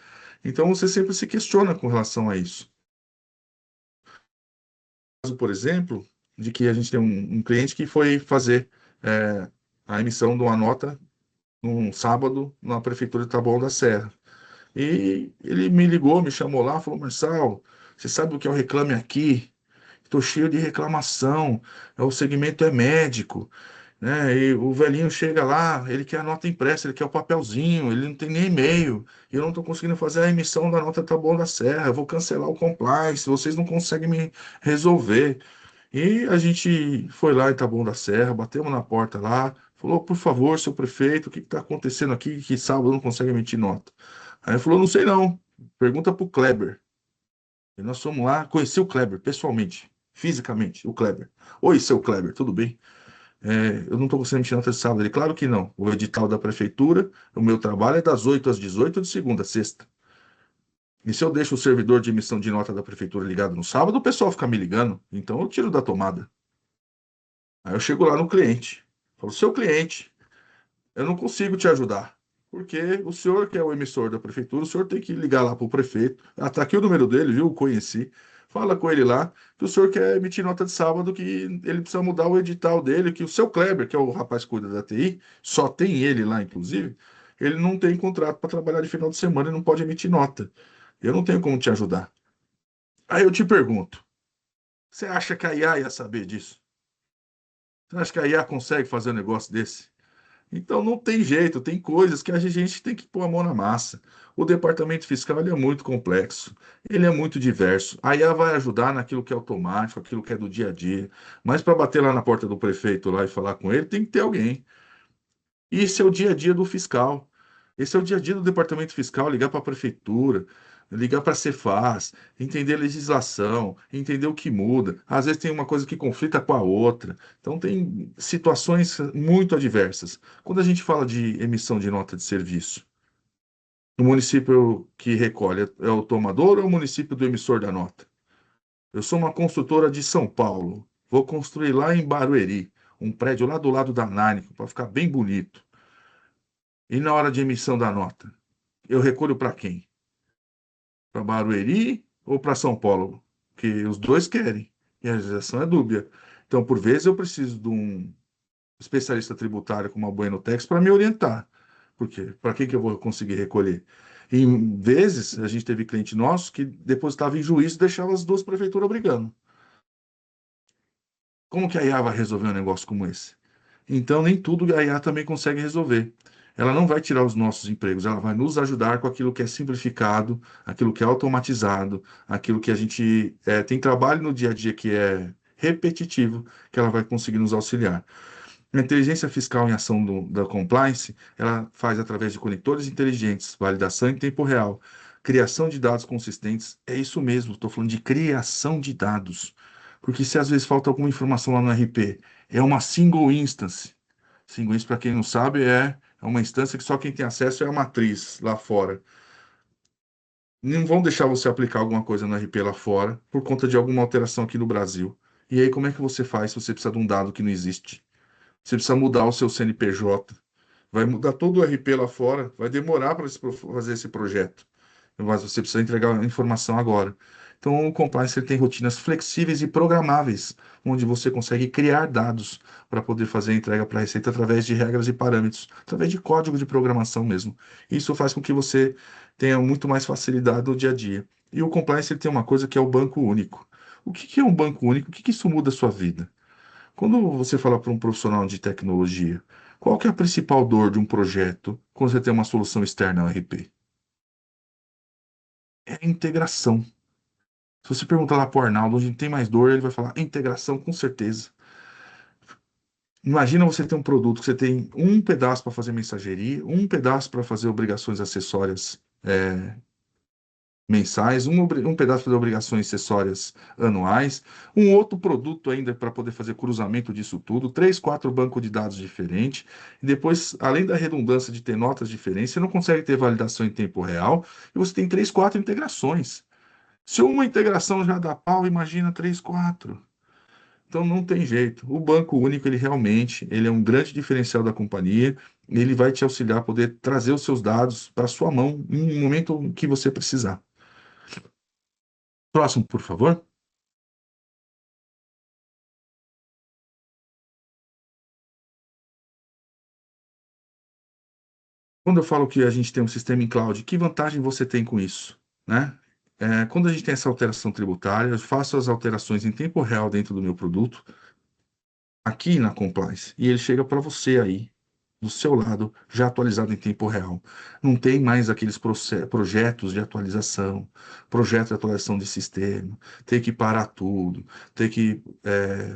Então você sempre se questiona com relação a isso. Caso, por exemplo, de que a gente tem um cliente que foi fazer a emissão de uma nota num sábado na prefeitura de Taboão da Serra. E ele me ligou, me chamou lá, falou, Marçal, você sabe o que é o Reclame Aqui? Estou cheio de reclamação, o segmento é médico, né? E o velhinho chega lá, ele quer a nota impressa, ele quer o papelzinho, ele não tem nem e-mail, e eu não estou conseguindo fazer a emissão da nota Taboão da Serra, eu vou cancelar o compliance, vocês não conseguem me resolver. E a gente foi lá em Taboão da Serra, batemos na porta lá, falou, por favor, seu prefeito, o que está acontecendo aqui que sábado não consegue emitir nota? Aí ele falou, não sei não, pergunta para o Kleber. E nós fomos lá, conheci o Kleber pessoalmente, fisicamente, o Kleber. Oi, seu Kleber, tudo bem? Eu não estou conseguindo emitir nota de sábado. Ele, claro que não. O edital da prefeitura, o meu trabalho é das 8 às 18 de segunda a sexta. E se eu deixo o servidor de emissão de nota da prefeitura ligado no sábado, o pessoal fica me ligando. Então eu tiro da tomada. Aí eu chego lá no cliente, falo, seu cliente, eu não consigo te ajudar, porque o senhor que é o emissor da prefeitura, o senhor tem que ligar lá para o prefeito, tá aqui o número dele, viu, conheci, fala com ele lá, que o senhor quer emitir nota de sábado, que ele precisa mudar o edital dele, que o seu Kleber, que é o rapaz que cuida da TI, só tem ele lá, inclusive, ele não tem contrato para trabalhar de final de semana e não pode emitir nota. Eu não tenho como te ajudar. Aí eu te pergunto, você acha que a IA ia saber disso? Você acha que a IA consegue fazer um negócio desse? Então não tem jeito, tem coisas que a gente tem que pôr a mão na massa. O departamento fiscal ele é muito complexo, ele é muito diverso. A IA vai ajudar naquilo que é automático, aquilo que é do dia a dia. Mas para bater lá na porta do prefeito lá e falar com ele, tem que ter alguém. Isso é o dia a dia do fiscal. Esse é o dia a dia do departamento fiscal, ligar para a prefeitura, ligar para a Cefaz, entender a legislação, entender o que muda. Às vezes tem uma coisa que conflita com a outra. Então tem situações muito adversas. Quando a gente fala de emissão de nota de serviço, o município que recolhe é o tomador ou é o município do emissor da nota? Eu sou uma construtora de São Paulo. Vou construir lá em Barueri, um prédio lá do lado da Nike, para ficar bem bonito. E na hora de emissão da nota, eu recolho para quem? Para Barueri ou para São Paulo? Que os dois querem. E a legislação é dúbia. Então, por vezes, eu preciso de um especialista tributário como a Buenotex para me orientar. Por quê? Para que eu vou conseguir recolher? E, em vezes, a gente teve cliente nosso que depositava em juízo e deixava as duas prefeituras brigando. Como que a IA vai resolver um negócio como esse? Então, nem tudo a IA também consegue resolver. Ela não vai tirar os nossos empregos, ela vai nos ajudar com aquilo que é simplificado, aquilo que é automatizado, aquilo que a gente tem trabalho no dia a dia que é repetitivo, que ela vai conseguir nos auxiliar. A inteligência fiscal em ação da compliance, ela faz através de conectores inteligentes, validação em tempo real, criação de dados consistentes. É isso mesmo, estou falando de criação de dados. Porque se às vezes falta alguma informação lá no RP, é uma single instance. Single instance, para quem não sabe, é uma instância que só quem tem acesso é a matriz lá fora. Não vão deixar você aplicar alguma coisa no RP lá fora por conta de alguma alteração aqui no Brasil. E aí, como é que você faz se você precisa de um dado que não existe? Você precisa mudar o seu CNPJ. Vai mudar todo o RP lá fora. Vai demorar para fazer esse projeto. Mas você precisa entregar a informação agora. Então, o compliance ele tem rotinas flexíveis e programáveis, onde você consegue criar dados para poder fazer a entrega para a Receita através de regras e parâmetros, através de código de programação mesmo. Isso faz com que você tenha muito mais facilidade no dia a dia. E o compliance ele tem uma coisa que é o banco único. O que que é um banco único? O que que isso muda a sua vida? Quando você fala para um profissional de tecnologia, qual que é a principal dor de um projeto quando você tem uma solução externa ao RP? É a integração. Se você perguntar lá para o Arnaldo onde tem mais dor, ele vai falar integração, com certeza. Imagina você ter um produto que você tem um pedaço para fazer mensageria, um pedaço para fazer obrigações acessórias mensais, um pedaço para fazer obrigações acessórias anuais, um outro produto ainda para poder fazer cruzamento disso tudo, três, quatro bancos de dados diferentes, e depois, além da redundância de ter notas diferentes, você não consegue ter validação em tempo real, e você tem três, quatro integrações. Se uma integração já dá pau, imagina três, quatro. Então não tem jeito. O banco único, ele realmente, ele é um grande diferencial da companhia. Ele vai te auxiliar a poder trazer os seus dados para sua mão em um momento que você precisar. Próximo, por favor. Quando eu falo que a gente tem um sistema em cloud, que vantagem você tem com isso, né? Quando a gente tem essa alteração tributária, eu faço as alterações em tempo real dentro do meu produto, aqui na compliance, e ele chega para você aí, do seu lado, já atualizado em tempo real. Não tem mais aqueles projetos de atualização, projeto de atualização de sistema, ter que parar tudo, ter que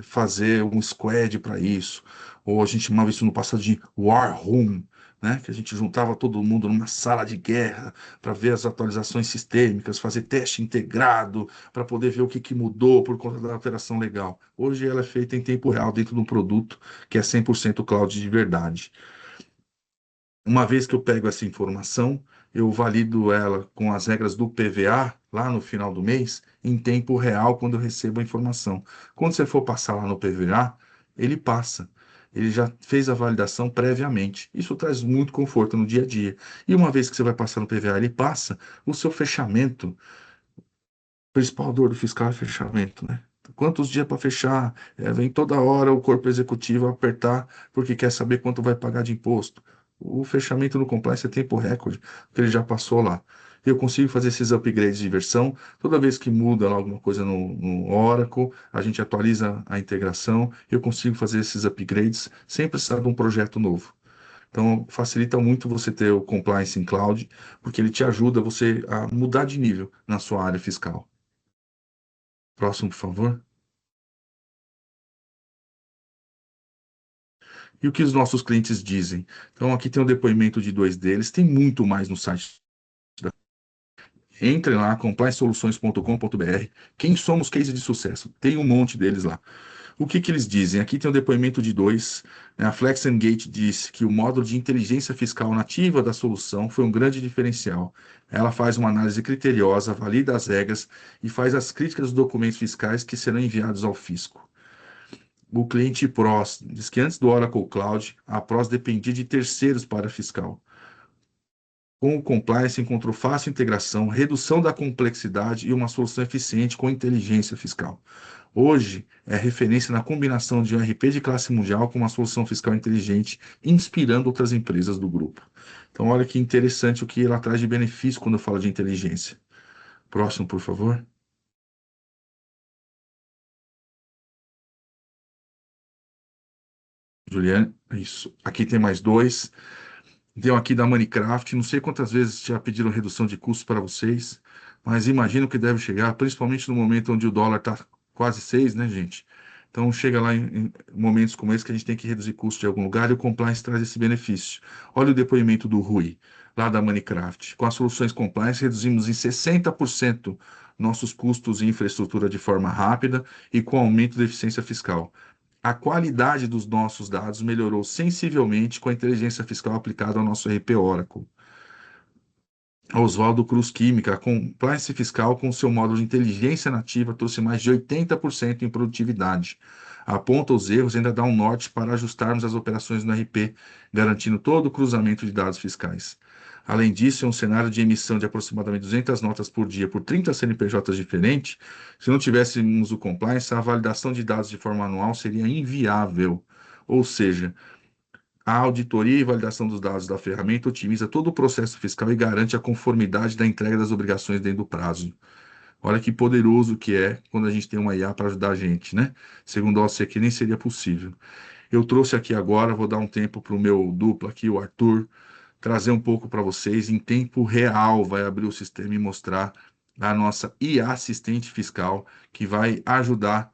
fazer um squad para isso, ou a gente chamava isso no passado de war room, né? Que a gente juntava todo mundo numa sala de guerra para ver as atualizações sistêmicas, fazer teste integrado, para poder ver o que mudou por conta da alteração legal. Hoje ela é feita em tempo real dentro de um produto que é 100% cloud de verdade. Uma vez que eu pego essa informação, eu valido ela com as regras do PVA lá no final do mês, em tempo real, quando eu recebo a informação. Quando você for passar lá no PVA, ele passa. Ele já fez a validação previamente. Isso traz muito conforto no dia a dia. E uma vez que você vai passar no PVA, ele passa, o seu fechamento, principal dor do fiscal é fechamento, né? Quantos dias para fechar? Vem toda hora o corpo executivo apertar porque quer saber quanto vai pagar de imposto. O fechamento no compliance é tempo recorde, porque ele já passou lá. Eu consigo fazer esses upgrades de versão. Toda vez que muda lá alguma coisa no Oracle, a gente atualiza a integração. Eu consigo fazer esses upgrades sem precisar de um projeto novo. Então, facilita muito você ter o compliance em cloud, porque ele te ajuda você a mudar de nível na sua área fiscal. Próximo, por favor. E o que os nossos clientes dizem? Então, aqui tem um depoimento de dois deles, tem muito mais no site. Entrem lá, compliancesoluções.com.br. Quem somos case de sucesso? Tem um monte deles lá. O que eles dizem? Aqui tem um depoimento de dois. Né? A Flex Gate disse que o módulo de inteligência fiscal nativa da solução foi um grande diferencial. Ela faz uma análise criteriosa, valida as regras e faz as críticas dos documentos fiscais que serão enviados ao fisco. O cliente PROS diz que antes do Oracle Cloud, a PROS dependia de terceiros para fiscal. Com o Compliance, encontrou fácil integração, redução da complexidade e uma solução eficiente com inteligência fiscal. Hoje, é referência na combinação de um RP de classe mundial com uma solução fiscal inteligente, inspirando outras empresas do grupo. Então, olha que interessante o que ela traz de benefício quando fala de inteligência. Próximo, por favor. Juliane, isso. Aqui tem mais dois. Deu aqui da Minecraft, não sei quantas vezes já pediram redução de custos para vocês, mas imagino que deve chegar, principalmente no momento onde o dólar está quase 6, né, gente? Então chega lá em momentos como esse que a gente tem que reduzir custos de algum lugar e o compliance traz esse benefício. Olha o depoimento do Rui, lá da Minecraft. Com as soluções compliance, reduzimos em 60% nossos custos e infraestrutura de forma rápida e com aumento da eficiência fiscal. A qualidade dos nossos dados melhorou sensivelmente com a inteligência fiscal aplicada ao nosso RP Oracle. A Oswaldo Cruz Química, a compliance fiscal com seu módulo de inteligência nativa trouxe mais de 80% em produtividade. Aponta os erros e ainda dá um norte para ajustarmos as operações no RP, garantindo todo o cruzamento de dados fiscais. Além disso, em um cenário de emissão de aproximadamente 200 notas por dia por 30 CNPJs diferentes, se não tivéssemos o compliance, a validação de dados de forma anual seria inviável. Ou seja, a auditoria e validação dos dados da ferramenta otimiza todo o processo fiscal e garante a conformidade da entrega das obrigações dentro do prazo. Olha que poderoso que é quando a gente tem uma IA para ajudar a gente, né? Segundo a OCE, nem seria possível. Eu trouxe aqui agora, vou dar um tempo para o meu duplo aqui, o Arthur, trazer um pouco para vocês, em tempo real, vai abrir o sistema e mostrar a nossa IA assistente fiscal, que vai ajudar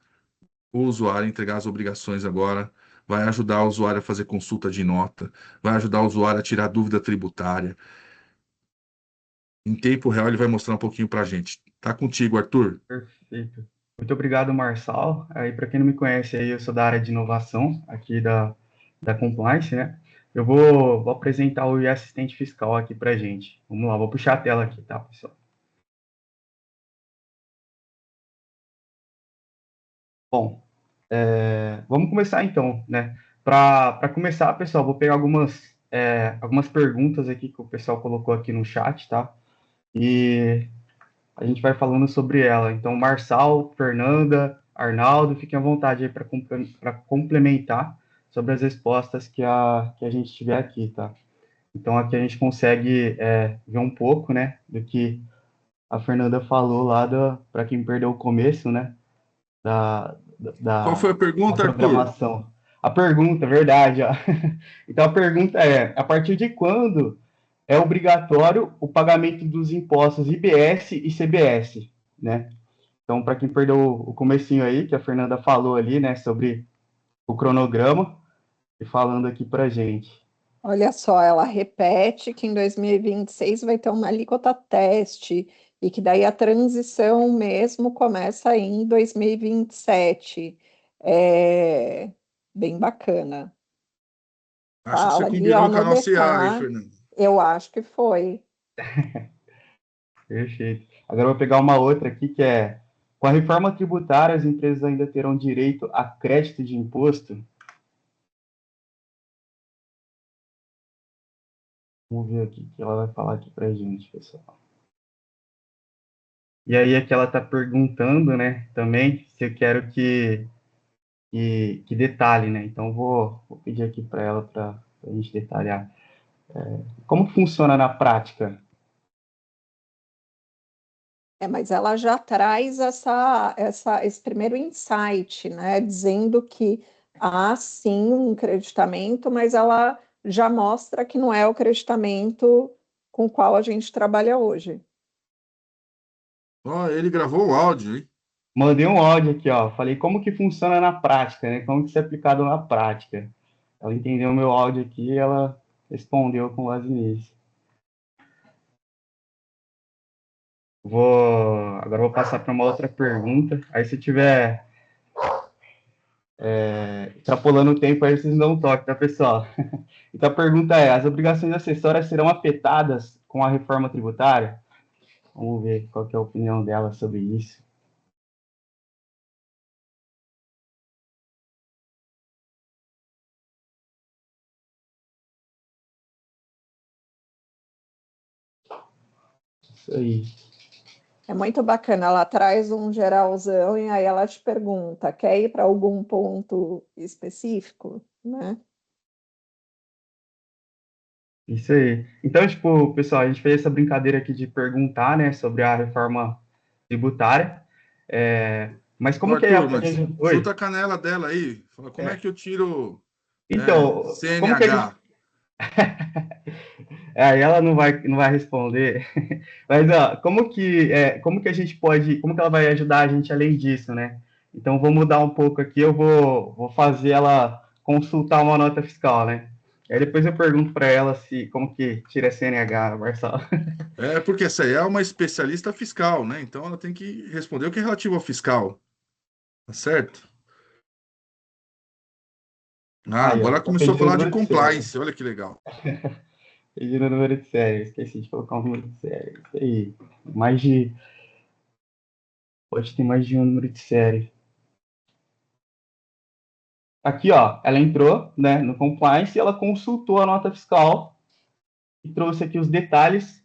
o usuário a entregar as obrigações agora, vai ajudar o usuário a fazer consulta de nota, vai ajudar o usuário a tirar dúvida tributária. Em tempo real, ele vai mostrar um pouquinho para a gente. Tá contigo, Arthur. Perfeito. Muito obrigado, Marçal. Aí, para quem não me conhece, aí eu sou da área de inovação aqui da Compliance, né? Eu vou apresentar o assistente fiscal aqui para a gente. Vamos lá, vou puxar a tela aqui, tá, pessoal? Bom, vamos começar então, né? Para começar, pessoal, vou pegar algumas perguntas aqui que o pessoal colocou aqui no chat, tá? E a gente vai falando sobre ela. Então, Marçal, Fernanda, Arnaldo, fiquem à vontade aí para complementar sobre as respostas que a gente tiver aqui, tá? Então, aqui a gente consegue ver um pouco, né, do que a Fernanda falou lá, para quem perdeu o começo, né, Qual foi a da pergunta, Arthur? programação. A pergunta, verdade, ó. Então, a pergunta é, a partir de quando é obrigatório o pagamento dos impostos IBS e CBS, né? Então, para quem perdeu o comecinho aí, que a Fernanda falou ali, né, sobre o cronograma, e falando aqui para gente. Olha só, ela repete que em 2026 vai ter uma alíquota teste e que daí a transição mesmo começa em 2027. É bem bacana. Acho que você Fala ali, ó, combinou com a no nossa IA aí, detalhe. Fernando. Eu acho que foi. Perfeito. Agora eu vou pegar uma outra aqui que é: com a reforma tributária, as empresas ainda terão direito a crédito de imposto? Vamos ver aqui o que ela vai falar aqui para a gente, pessoal. E aí aqui ela está perguntando, né, também, se eu quero que detalhe, né? Então vou pedir aqui para ela para a gente detalhar. Como que funciona na prática? Mas ela já traz esse primeiro insight, né? Dizendo que há sim um creditamento, mas ela já mostra que não é o creditamento com o qual a gente trabalha hoje. Ó, ele gravou o áudio, hein? Mandei um áudio aqui, ó. Falei como que funciona na prática, né? Como que isso é aplicado na prática. Ela entendeu o meu áudio aqui e ela respondeu com base nisso. Agora vou passar para uma outra pergunta. Aí se tiver extrapolando o tempo, aí vocês me dão um toque, tá, pessoal? Então a pergunta é: as obrigações acessórias serão afetadas com a reforma tributária? Vamos ver qual que é a opinião dela sobre isso. Isso aí. É muito bacana, ela traz um geralzão e aí ela te pergunta, quer ir para algum ponto específico, né? Isso aí. Então, tipo, pessoal, a gente fez essa brincadeira aqui de perguntar, né, sobre a reforma tributária. Mas Ô, como que é Arthur, a... mas Oi? chuta a canela dela aí. Fala, como é que eu tiro Então, como que a gente... CNH? Aí ela não vai responder. Mas, ó, como que a gente pode... Como que ela vai ajudar a gente além disso, né? Então, vou mudar um pouco aqui. Eu vou fazer ela consultar uma nota fiscal, né? Aí depois eu pergunto para ela se como que tira CNH, Marcelo. É, porque essa aí é uma especialista fiscal, né? Então ela tem que responder o que é relativo ao fiscal, tá certo? Ah, Aí, ó, agora tá começou a pedindo o falar de número de série. compliance, olha que legal. Pedindo o número de série. Esqueci de colocar o número de série. Isso aí. Mais de. Pode ter mais de um número de série. Aqui, ó, ela entrou, né, no compliance e ela consultou a nota fiscal e trouxe aqui os detalhes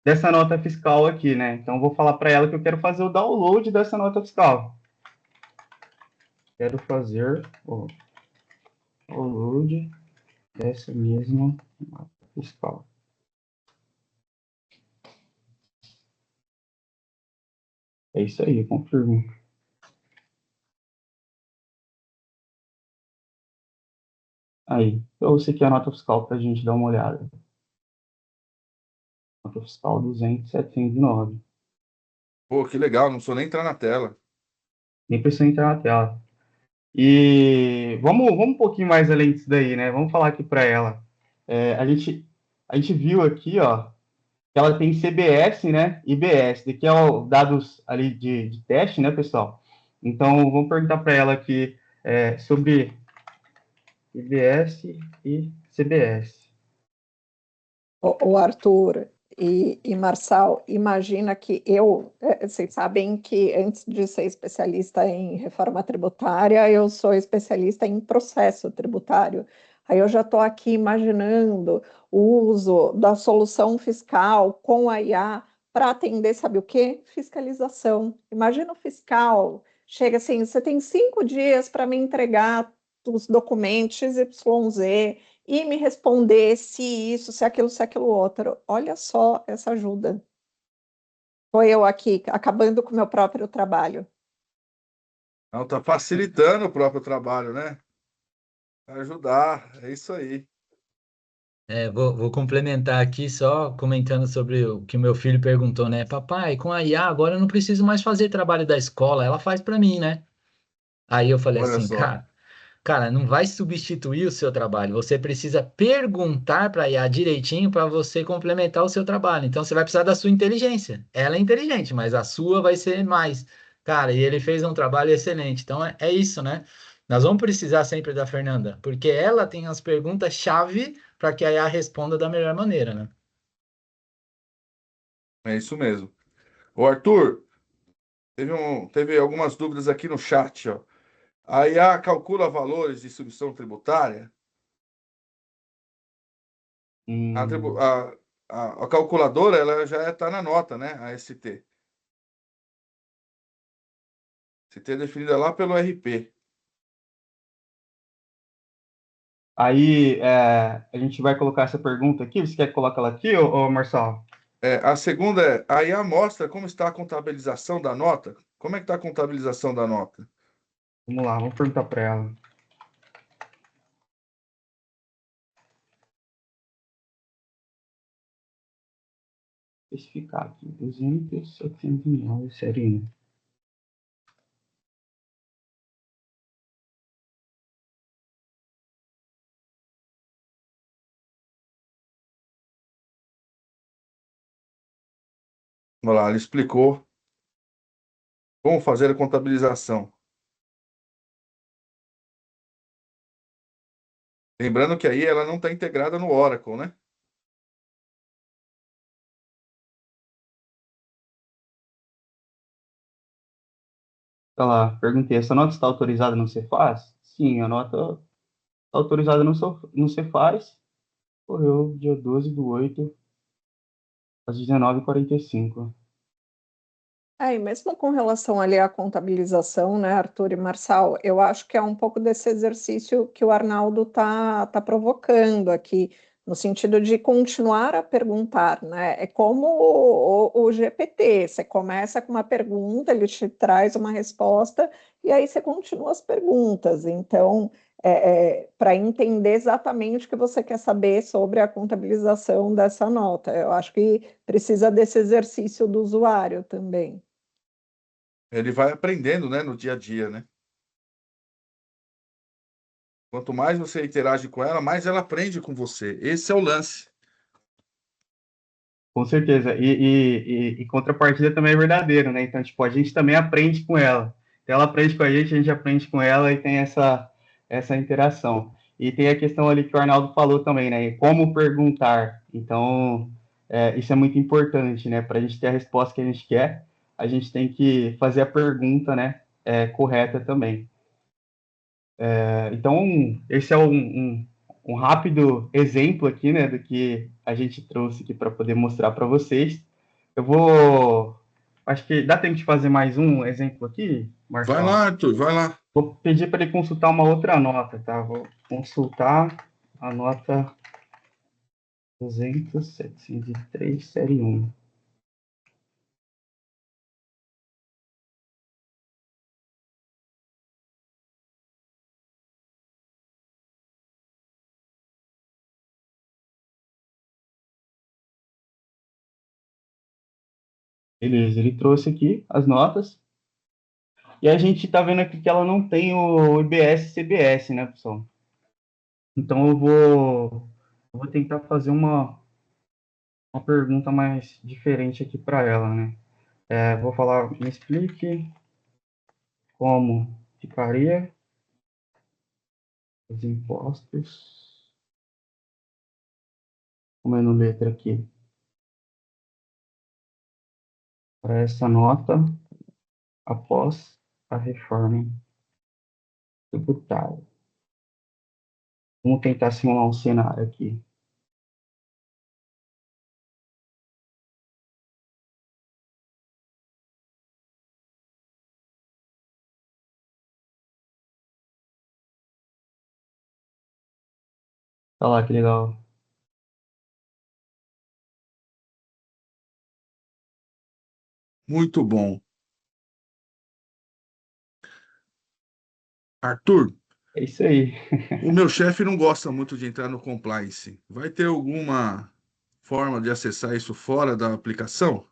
dessa nota fiscal aqui, né? Então, eu vou falar para ela que eu quero fazer o download dessa nota fiscal. Quero fazer o download dessa mesma nota fiscal. É isso aí, eu confirmo. Aí, trouxe aqui a nota fiscal para a gente dar uma olhada. Nota fiscal 200.709. Pô, que legal, não sou nem entrar na tela. Nem precisa entrar na tela. E vamos um pouquinho mais além disso daí, né? Vamos falar aqui para ela. A gente viu aqui, ó, que ela tem CBS, né? E BS, que é o dados ali de teste, né, pessoal? Então, vamos perguntar para ela aqui sobre IBS e CBS. O Arthur e Marçal, imagina que vocês sabem que antes de ser especialista em reforma tributária, eu sou especialista em processo tributário. Aí eu já estou aqui imaginando o uso da solução fiscal com a IA para atender, sabe o quê? Fiscalização. Imagina o fiscal, chega assim, você tem 5 dias para me entregar os documentos XYZ, e me responder se isso, se aquilo outro. Olha só essa ajuda. Estou eu aqui, acabando com o meu próprio trabalho. Não, tá facilitando o próprio trabalho, né? Ajudar, é isso aí. Vou complementar aqui só comentando sobre o que meu filho perguntou, né? Papai, com a IA agora eu não preciso mais fazer trabalho da escola, ela faz para mim, né? Aí eu falei Olha assim, só. cara, não vai substituir o seu trabalho. Você precisa perguntar para a IA direitinho para você complementar o seu trabalho. Então você vai precisar da sua inteligência. Ela é inteligente, mas a sua vai ser mais. Cara, e ele fez um trabalho excelente. Então é isso, né? Nós vamos precisar sempre da Fernanda, porque ela tem as perguntas-chave para que a IA responda da melhor maneira, né? É isso mesmo. Ô, Arthur, teve algumas dúvidas aqui no chat, ó. A IA calcula valores de substituição tributária? A, tribu- Hum, a, a calculadora, ela já está na nota, né? A ST. ST é definida lá pelo RP. aí, a gente vai colocar essa pergunta aqui. Você quer que coloque ela aqui, ô Marcelo? A segunda é, a IA mostra como está a contabilização da nota? Como é que está a contabilização da nota? Vamos lá, vamos perguntar para ela. Especificar aqui, 200.709, série. Vamos lá, ele explicou como fazer a contabilização. Lembrando que aí ela não está integrada no Oracle, né? Tá lá, perguntei, essa nota está autorizada no Cefaz? Sim, a nota está autorizada no Cefaz. Correu dia 12/8, às 19h45. E mesmo com relação ali à contabilização, né, Arthur e Marçal, eu acho que é um pouco desse exercício que o Arnaldo tá provocando aqui, no sentido de continuar a perguntar, né? É como o GPT, você começa com uma pergunta, ele te traz uma resposta, e aí você continua as perguntas. Então, para entender exatamente o que você quer saber sobre a contabilização dessa nota, eu acho que precisa desse exercício do usuário também. Ele vai aprendendo, né, no dia a dia, né? Quanto mais você interage com ela, mais ela aprende com você. Esse é o lance. Com certeza. E contrapartida também é verdadeiro, né? Então, tipo, a gente também aprende com ela. Então, ela aprende com a gente aprende com ela e tem essa interação. E tem a questão ali que o Arnaldo falou também, né? Como perguntar. Então, isso é muito importante, né? Para a gente ter a resposta que a gente quer, a gente tem que fazer a pergunta, né? Correta também. Então, esse é um rápido exemplo aqui, né, do que a gente trouxe aqui para poder mostrar para vocês. Eu vou. Acho que dá tempo de fazer mais um exemplo aqui, Vai Marcelo. lá, Arthur, vai lá. Vou pedir para ele consultar uma outra nota, tá? Vou consultar a nota 200.703, série 1. Beleza, ele trouxe aqui as notas. E a gente está vendo aqui que ela não tem o IBS-CBS, né, pessoal? Então eu vou tentar fazer uma pergunta mais diferente aqui para ela, né? Vou falar, me explique como ficaria os impostos, comendo letra aqui, para essa nota após a reforma tributária. Vamos tentar simular um cenário aqui. Olha lá que legal. Muito bom. Arthur, É isso aí. o meu chefe não gosta muito de entrar no compliance. Vai ter alguma forma de acessar isso fora da aplicação?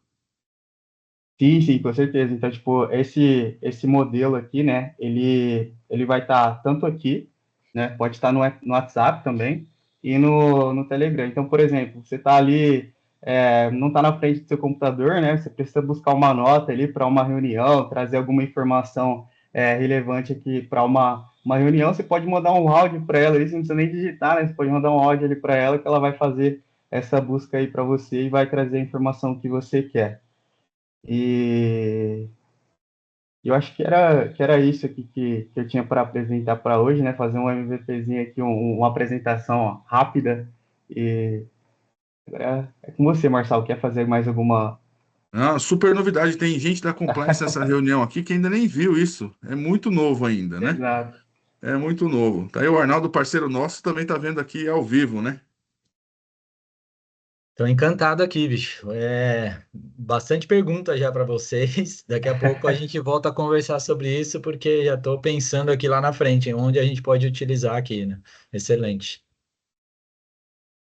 Sim, sim, com certeza. Então, tipo, esse modelo aqui, né, ele vai estar tanto aqui, né, pode estar no WhatsApp também e no Telegram. Então, por exemplo, você está ali, não está na frente do seu computador, né, você precisa buscar uma nota ali para uma reunião, trazer alguma informação relevante aqui para uma reunião, você pode mandar um áudio para ela, isso não precisa nem digitar, né, você pode mandar um áudio ali para ela que ela vai fazer essa busca aí para você e vai trazer a informação que você quer. E eu acho que era isso aqui que eu tinha para apresentar para hoje, né? Fazer um MVPzinho aqui, uma apresentação rápida. E agora é com você, Marçal. Quer fazer mais alguma? Ah, super novidade. Tem gente da compliance nessa reunião aqui que ainda nem viu isso. É muito novo ainda, né? Exato. É muito novo. Tá aí o Arnaldo, parceiro nosso, também tá vendo aqui ao vivo, né? Estou encantado aqui, bicho. Bastante pergunta já para vocês. Daqui a pouco a gente volta a conversar sobre isso, porque já estou pensando aqui lá na frente, onde a gente pode utilizar aqui, né? Excelente.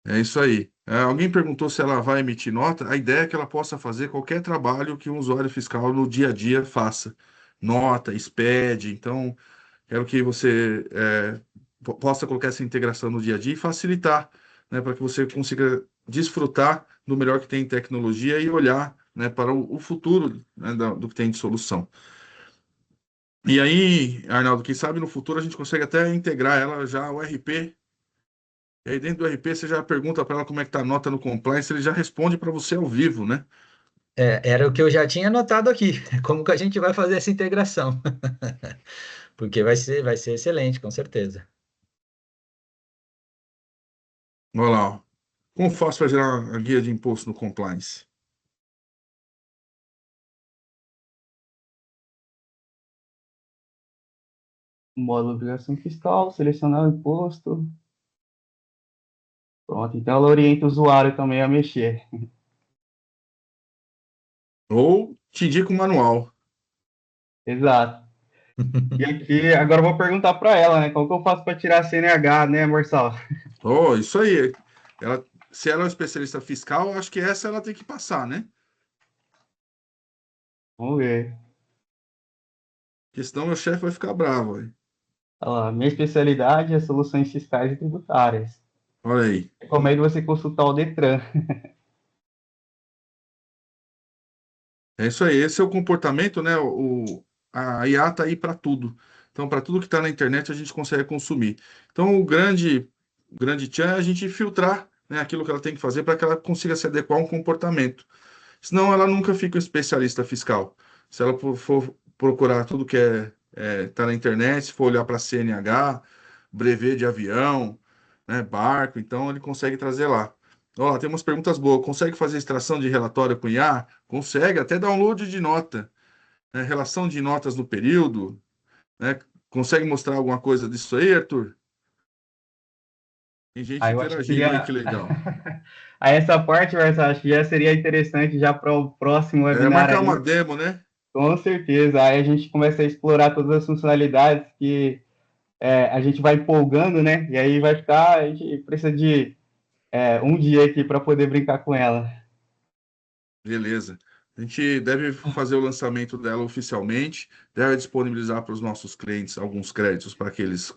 É isso aí. Alguém perguntou se ela vai emitir nota. A ideia é que ela possa fazer qualquer trabalho que um usuário fiscal no dia a dia faça. Nota, SPED. Então, quero que você possa colocar essa integração no dia a dia e facilitar, né, para que você consiga desfrutar do melhor que tem em tecnologia e olhar, né, para o futuro, né, do que tem de solução. E aí, Arnaldo, quem sabe no futuro a gente consegue até integrar ela já ao RP. E aí dentro do RP você já pergunta para ela como é que tá a nota no compliance, ele já responde para você ao vivo, né? Era o que eu já tinha anotado aqui. Como que a gente vai fazer essa integração? Porque vai ser excelente, com certeza. Olha lá, ó. Como faço para gerar a guia de imposto no compliance? Módulo obrigação fiscal, selecionar o imposto. Pronto. Então ela orienta o usuário também a mexer. Ou te indico o manual. Exato. E aqui, agora eu vou perguntar para ela, né? Como que eu faço para tirar a CNH, né, Marçal? Oh, isso aí. Se ela é um especialista fiscal, eu acho que essa ela tem que passar, né? Vamos ver. Porque senão meu chefe vai ficar bravo. Aí. Olha lá, minha especialidade é soluções fiscais e tributárias. Olha aí. Recomendo você consultar o Detran. É isso aí, esse é o comportamento, né? A IA está aí para tudo. Então, para tudo que está na internet, a gente consegue consumir. Então, o grande tchan é a gente filtrar, né, aquilo que ela tem que fazer para que ela consiga se adequar a um comportamento. Senão, ela nunca fica um especialista fiscal. Se ela for procurar tudo que tá na internet, se for olhar para CNH, brevet de avião, né, barco, então ele consegue trazer lá. Ó, tem umas perguntas boas. Consegue fazer extração de relatório com IA? Consegue, até download de nota, né? Relação de notas no período, né? Consegue mostrar alguma coisa disso aí, Arthur? Tem gente Aí eu acho que interagindo aí, que seria. legal. Aí essa parte, Marcelo, acho que já seria interessante já para o próximo É webinar marcar uma aí. demo, né? Com certeza. Aí a gente começa a explorar todas as funcionalidades que a gente vai empolgando, né? E aí vai ficar. A gente precisa de um dia aqui para poder brincar com ela. Beleza. A gente deve fazer o lançamento dela oficialmente, deve disponibilizar para os nossos clientes alguns créditos para que eles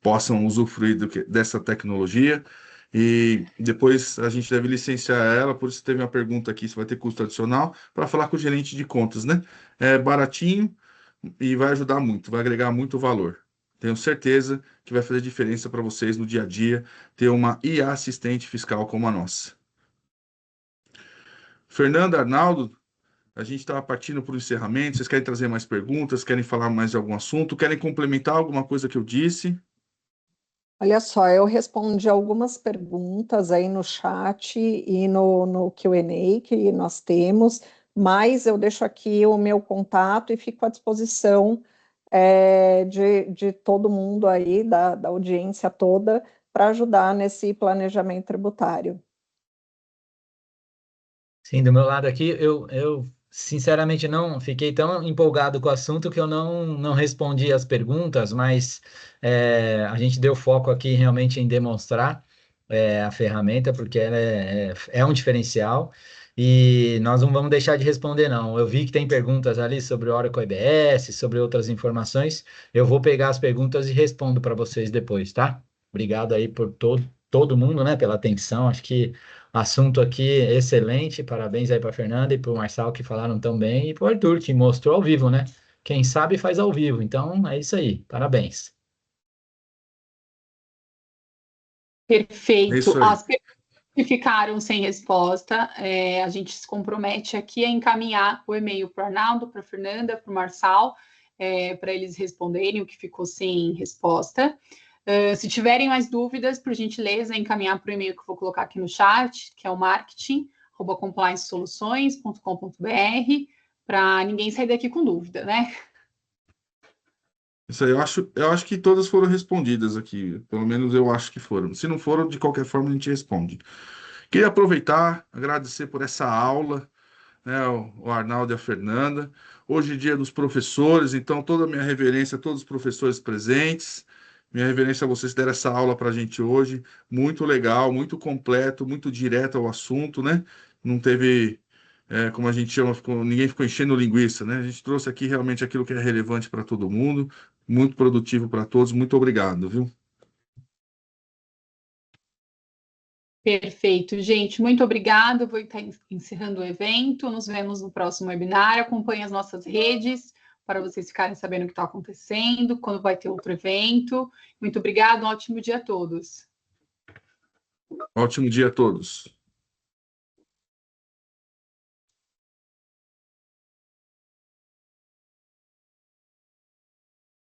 possam usufruir dessa tecnologia. E depois a gente deve licenciar ela, por isso teve uma pergunta aqui se vai ter custo adicional, para falar com o gerente de contas, né? É baratinho e vai ajudar muito, vai agregar muito valor. Tenho certeza que vai fazer diferença para vocês no dia a dia ter uma IA assistente fiscal como a nossa. Fernando, Arnaldo, a gente estava partindo para o encerramento. Vocês querem trazer mais perguntas? Querem falar mais de algum assunto? Querem complementar alguma coisa que eu disse? Olha só, eu respondi algumas perguntas aí no chat e no Q&A que nós temos, mas eu deixo aqui o meu contato e fico à disposição de todo mundo aí, da audiência toda, para ajudar nesse planejamento tributário. Sim, do meu lado aqui, eu sinceramente não fiquei tão empolgado com o assunto que eu não respondi as perguntas, mas a gente deu foco aqui realmente em demonstrar a ferramenta, porque ela é um diferencial e nós não vamos deixar de responder, não. Eu vi que tem perguntas ali sobre o Oracle EBS, sobre outras informações. Eu vou pegar as perguntas e respondo para vocês depois, tá? Obrigado aí por todo mundo, né, pela atenção. Acho que assunto aqui excelente, parabéns aí para Fernanda e para o Marçal que falaram tão bem e para o Arthur que mostrou ao vivo, né? Quem sabe faz ao vivo, então é isso aí, parabéns. É Perfeito. isso aí. As perguntas que ficaram sem resposta, a gente se compromete aqui a encaminhar o e-mail para o Arnaldo, para a Fernanda, para o Marçal, para eles responderem o que ficou sem resposta. Se tiverem mais dúvidas, por gentileza, encaminhar para o e-mail que eu vou colocar aqui no chat, que é o marketing@compliancesoluções.com.br, para ninguém sair daqui com dúvida, né? Isso aí, eu acho que todas foram respondidas aqui. Pelo menos eu acho que foram. Se não foram, de qualquer forma, a gente responde. Queria aproveitar, agradecer por essa aula, né, o Arnaldo e a Fernanda. Hoje é dia dos professores, então toda a minha reverência a todos os professores presentes. Minha reverência a vocês que deram essa aula para a gente hoje. Muito legal, muito completo, muito direto ao assunto, né? Não teve, como a gente chama, ninguém ficou enchendo linguiça, né? A gente trouxe aqui realmente aquilo que é relevante para todo mundo. Muito produtivo para todos. Muito obrigado, viu? Perfeito, gente. Muito obrigada. Vou estar encerrando o evento. Nos vemos no próximo webinar. Acompanhe as nossas redes para vocês ficarem sabendo o que está acontecendo, quando vai ter outro evento. Muito obrigada. Um ótimo dia a todos. Ótimo dia a todos.